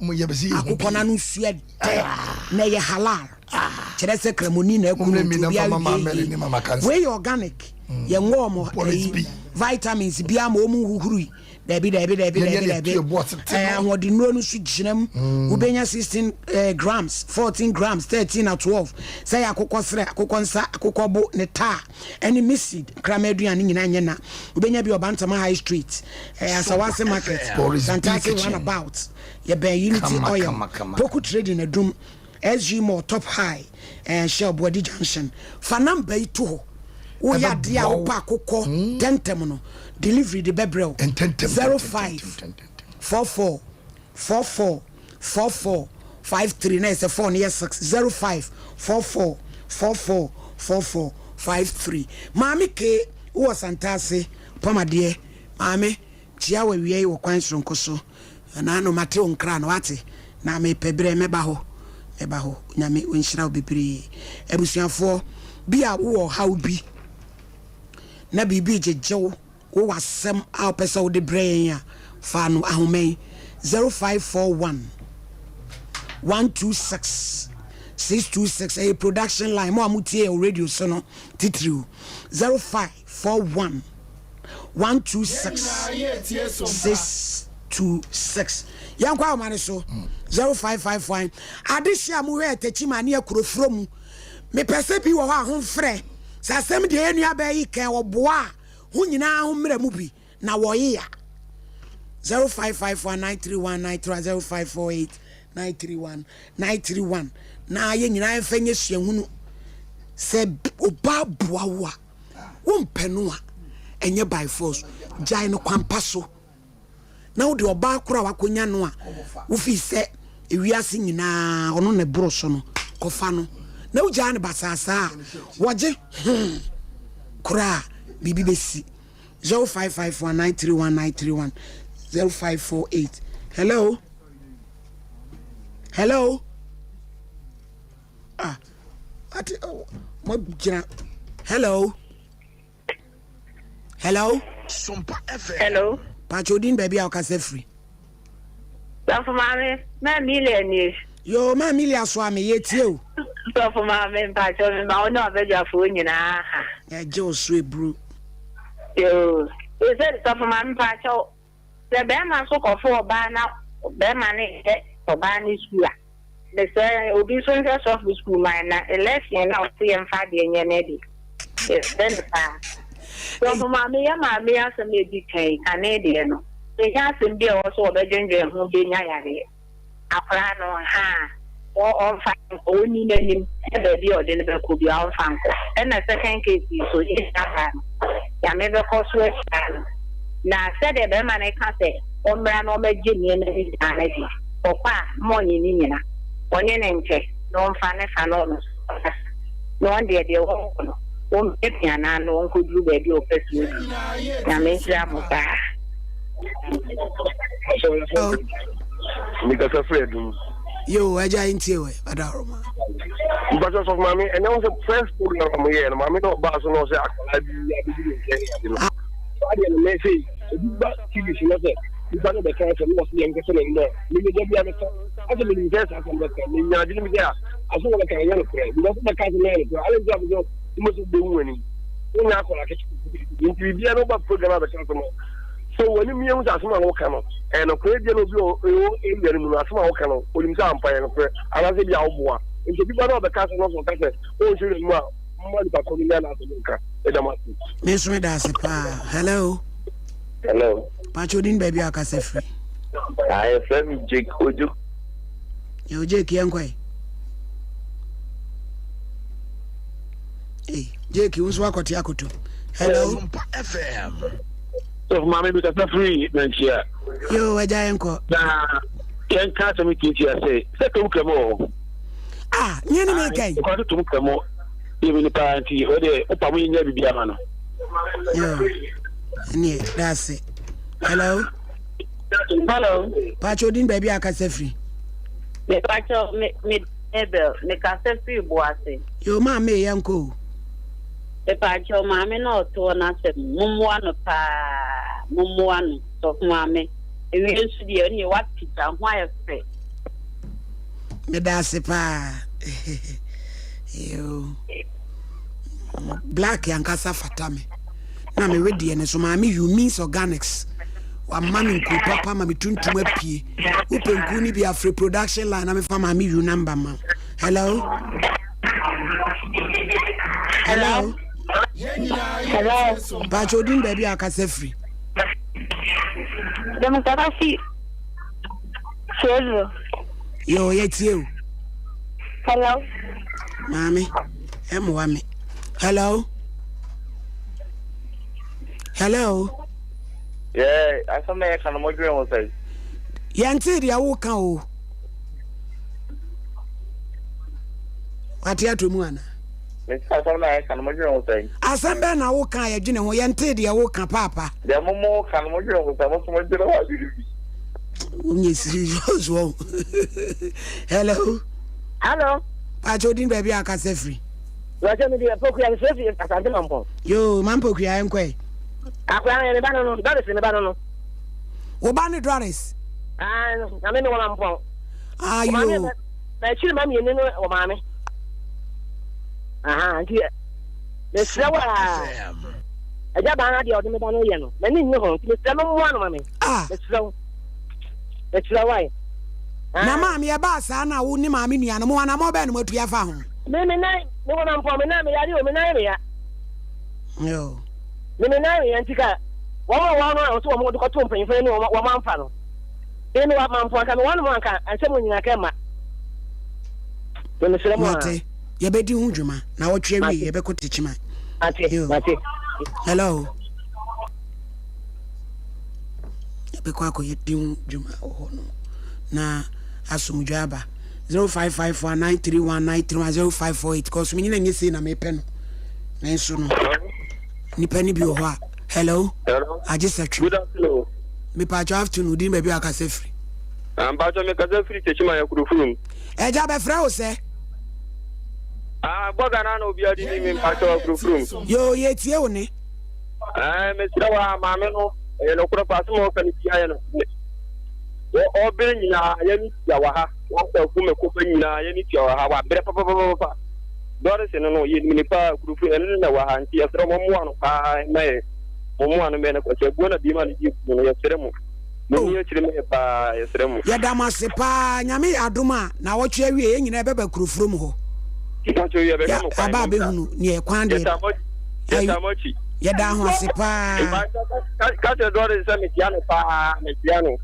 mu yebesi akokko na no sua de na ye halal kire se kremoni na ekunu wey organic ye ngomo vitamins bia ma omu huhuri dabi wodi no no su ginam ubenya 16 grams 14 grams 13 or 12 say akokko sre akokko nsa akokko bo ne ta any misid kramaduan nyina nyena ubenya bi obantama high street asawase market fantastic one about ye ben unity oil poku trading adum SG more top high and shell body junction fanam bay to wo ya dia wo pa akokko tentem no delivery the bebrel 0544 53 na is 4 near 6 0544 53 mami ke wo santase pomade mami tia wa wiye wo kwan sonko so na no mate onkra no wate na me pebre meba ho nyame onhyira obibiri abusuafo bia wo haw bi na bibi jejew wo wasem a pesa wo de brain ya fa no ahome 0541 126 626 a production line mo amutie radio so no titiriu 0541 126 626 yankwa o mane so 0551 adehia mu we tachi mane akurofro mu me pese bi wo ha ho frɛ sasem de enu abayi kan wo boa ho nyina ho mra mu bi na wo ye ya 0551931930 0548931931 na ye nyina mfanye suahunu se oba boa wo a wo mpenu a enye by force jai no kwampa so na wo de oba akora wakonya no a wo fi se ewiase nyina ono ne bro so no kofa no na wo jai ne basasa woje kura bibi besi 0551931931 0548 hello hello Sompa FM. Hello. Pachodin baby I can say free. So for mama, my million. Yo, my million swami yet you. So for mama, Pachodin, I know about your phone, you know. Joe sweet brew. Yo, is it so for mama Pachod? The Bama so called for Bana, Bama for Bani school. They say, obedience of the school, mine, election, I'll see him 5 years, yes, then the past. So for mammy, as a medicated Canadian, they have some deal also the ginger who be Yari. A plan on her, or on fine, only him, ever deal, then there could be all fun. And the second case is so yes, I never cost work. Now said a man, I can't say, on brand or Jimmy and his energy, or money in on your name check, no fun and no one dear dear woman. One piano, no one could do baby or person. I make them because afraid. You, I giant you, Adaroma. Because of mommy, and also first program from here, and mammy no boss no say, I didn't make it. But TV, she was it. You got the kind of young person in there. Maybe they be a as a minister, I can look at me. I didn't be there. I saw like a yellow prayer. You don't make a man. I didn't have to must be winning. We're not going to be an over program of the customer. So when you mean as small canoe and a credit of your in the small canoe, or in some fire and prayer, and as if you are more. If you people know the customers of Texas, oh, you know, money for coming down as a local. Miss Redas, hello. Hello. Pachodin baby, I can say free. I am Jake Oju. You Jake Yankway. Hey, Jake, who's work at Yakutu? Hello. Sompa FM. So, Mammy, because I'm free, Nancy. You a giant co. Can't catch me, teacher. Say, come on. Ah, you know, again. Got to come on. Even the party, or the Opamina never be a man. Yeah, that's it. Hello. Hello. Pachodin baby, I can say free. Me Pacho, me Ebel, me can say free, boy. Your mamma, uncle. The Pacho, mammy, no, to an answer. Mumwana, Mumwan, so mammy. And we used to be only what pizza, why I say. Me that's it, pa. You black and casa fatame. Na me ready and so mammy, you means organics. Wa mami nku papa mami tuntum apie upenku ni bia free production line na me fa mami you number ma. Hello. Pachodin baby akase free. Dem tara fi. Sezo. Yo yetie. Hello. Mami, wame. Hello. Yeah, I saw my kind of my dream was say. Yanti dia wo kan o. Atia to mu ana. Me I saw my kind of my dream was say. Asambe na wo kan ya dwene ho yanti dia wo kan papa. Dia momo kind of my dream was say. Mo so mo dira wa bi. Unye serious wo. Hello. Pachodin baby akase free. Wacha me dia poku ya free asante mampo. Yo mampo ku ya enkwe. Akwa ne ba no Doris ne ba no. Wo ba ne Doris. Na me no wana mpon. Ayo. Na chiri ma me ni no o ma me. Aha, nti. Me sewa. Eja ba na dia o de me ba no ye no. Na ni nyi ho, me se no mo anu ma me. Me sewa. Me sewa wai. Na ma me ba sa na wo ni ma me nua no mo wana mo ba no matua fa ho. Me na me wana mpon me na me yari o me na me ya. Yo. Me na me antika. Wa no so mo ko to mpan fa ni wa ma mfa no. Me wa ma mfa ka me wa no anka anse mo nyina ka ma. Me sele mo. Mate. Ye be di hu dwuma na wo twa wi ye be ko tichima. Mate. Hello. Ye be ko akoye di hu dwuma ho no. Na asumdwaba 05549319310548 cause me nyina nyese na me pe no. Na enso no. Nipa ni bi ho a. Hello. I just said good afternoon. Me pa afternoon din baby aka se free. Ba me ka se free techima ya kurufum. Eja be fra o se. Boga na no bia di ni me pa kurufum. Yo ye tie o ni. Me sira wa ma me no e no kura pa mo kan ti aye no. O be nyina ya mi ya wa ha. Wa ta ku me ko be nyina ya mi ti wa ha wa bre pa. Dore se no ye mi pa kurufum en na wa ha nti ya sira mo mo anu pa me. Mo anu me na ko se bona bi ma ni ji no ya sira mo. Mo ni chire me pa ya sira mo. Ya damase pa nyame adoma na wo twa wie ye nyina be ba kurufum ho. Aba be hunu ni e kwan de. Ya da ho ase pa. Ka se dore se me tiano pa me tiano.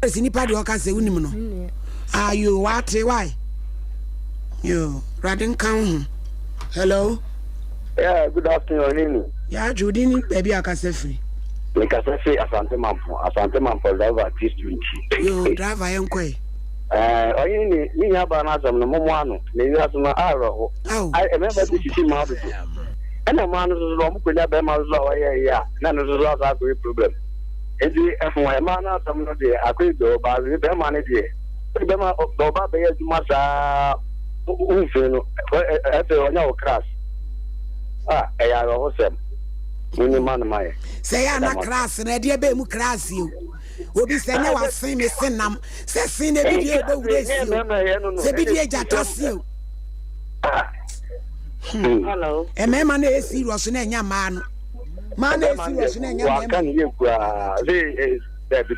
Esi ni pa de o ka se unim no. Ayo wate why? Yo, radin kan. Hello. Yeah, good afternoon. Ya Judy ni baby aka se free. Me ka se free asante mampo driver artist 20. Yo, driver yenkwe. Oyin ni ya ba na asam no momo anu na yi asama aro. Ai e me ba ti sisi ma do. Ana ma anu zo mo kwenya be ma zo wa ya na no zo za ko problem. Enti efun ma na asam no de akoi do ba be ma ne de. Be ma do ba be ya juma sa unfe no. E te onya o crash. E ya ro sem. Muni man mai. Say ya na crash na de be mu crash you. Obi se nya wa sin me sinam se sin na bi die be wure si se bi die jata si o. Hello. E me ma na e serious na nya ma no. Ma na e serious na nya ma. Wa kan ye kwa ze debi.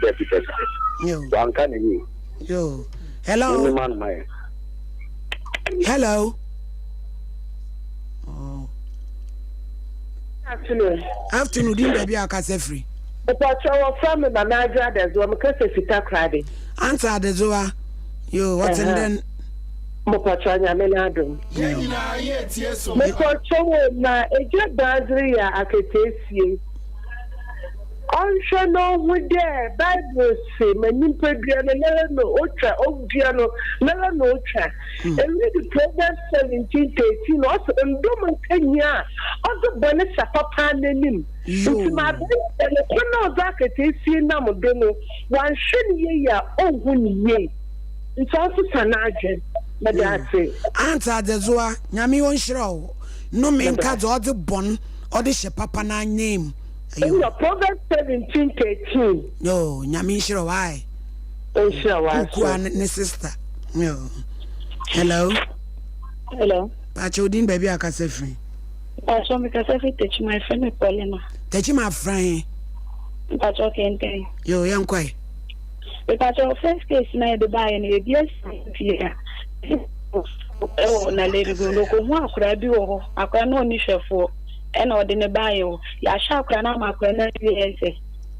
Yo. Wa kan ni. Yo. Hello. Muni man mai. Hello. Afternoon din baby aka se free. But your family manager there's one because fita crowded. Answer the zoa. Yo, what's in then? Mopachanya menadum. Me kocho na eje bazri ya aketesi. Onsho no hu there Bible say manimpa dua no otra odua no otra. And read the Proverbs 17:13 also ndom kanya also bone sapapa nanim. Nti ma be le kono zaketesi na modo no wan hwe ye ya ohu ni ye. Nti also sanaje. Answer the zoa nyame won hira no me nka zo de bon o de hye papa na name. Your Proverbs 17:13. No, nyame hira why? Hira why? Ku ne sister. No. Hello. Hello. Pachodin baby aka se free. So me ka se free teach my friend Paulina. Teach my friend. Pacho kente. Yo, yankwai. Pacho first case na de buy na yes here. Na lady go no ko ho akura bi wo akura no ni hwefo e na ode ne bae o ya sha akura na makura na ese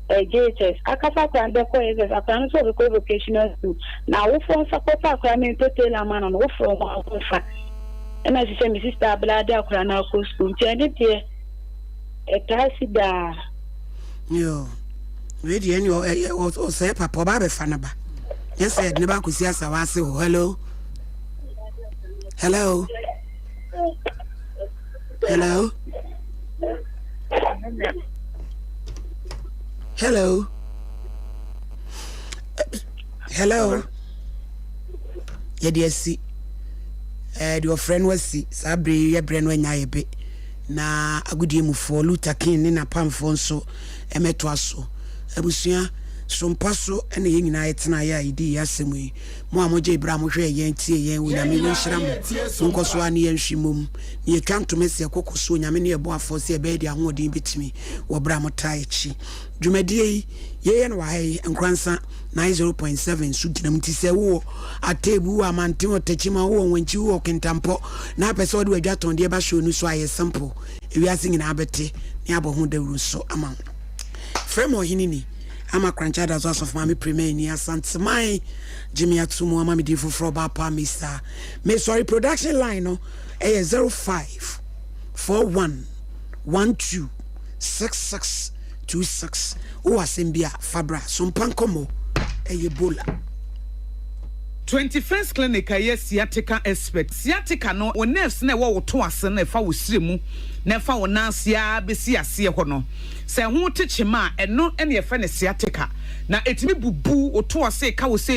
JHS akasa akura de ko ese akura no so ko vocational school na wo fo support akura me total amana no wo fo mo afa e na se mi sister blade akura na ko school ti ene tie e taxi da yo we di eni o say papa ba be fa na ba yes said ne ba ko si asa wa se hello. Hello. Hello. Hello. Hello. Yeah, dear, see. Your friend was see. Sabri, your brain when I be. na agudie mu fo Luther King ne na pamfo nso emeto aso abusua Sompa so ene ye nyina yetena ya idi yasemu yi mo amoje ibra mo hwe ye ntie ye wo nyame we hira mo nkoso ani ye nhwimom ye kanto mese kokoso nyame ne ebo afo se ebe dia hodin bitimi wo bra mo tai chi dwumadie ye no wa hai nkwansa 90.7 su dinam ti se wo atebu amante otachima wo wenchi wo kentampo na pese ode wadwaton de ba show nu so aye simple ewiase nyina abete ne abohu dawru so ama frame ohinini ama kranchada zo of mami premier ni asantemai Jimmy Atumu ama mi di fufro ba pa Mr. Me sorry production line no 05 41 12 6626 o asembia Fabra Sompa Nkomo Ebola 21st clinic yes sciatica expert sciatica no o nerves na wo to ase na fa wo siremu na fa wo nansia besi ase ho no se ho techema eno ene ye fa ne sciatica na etimi bubu o to ase ka wo se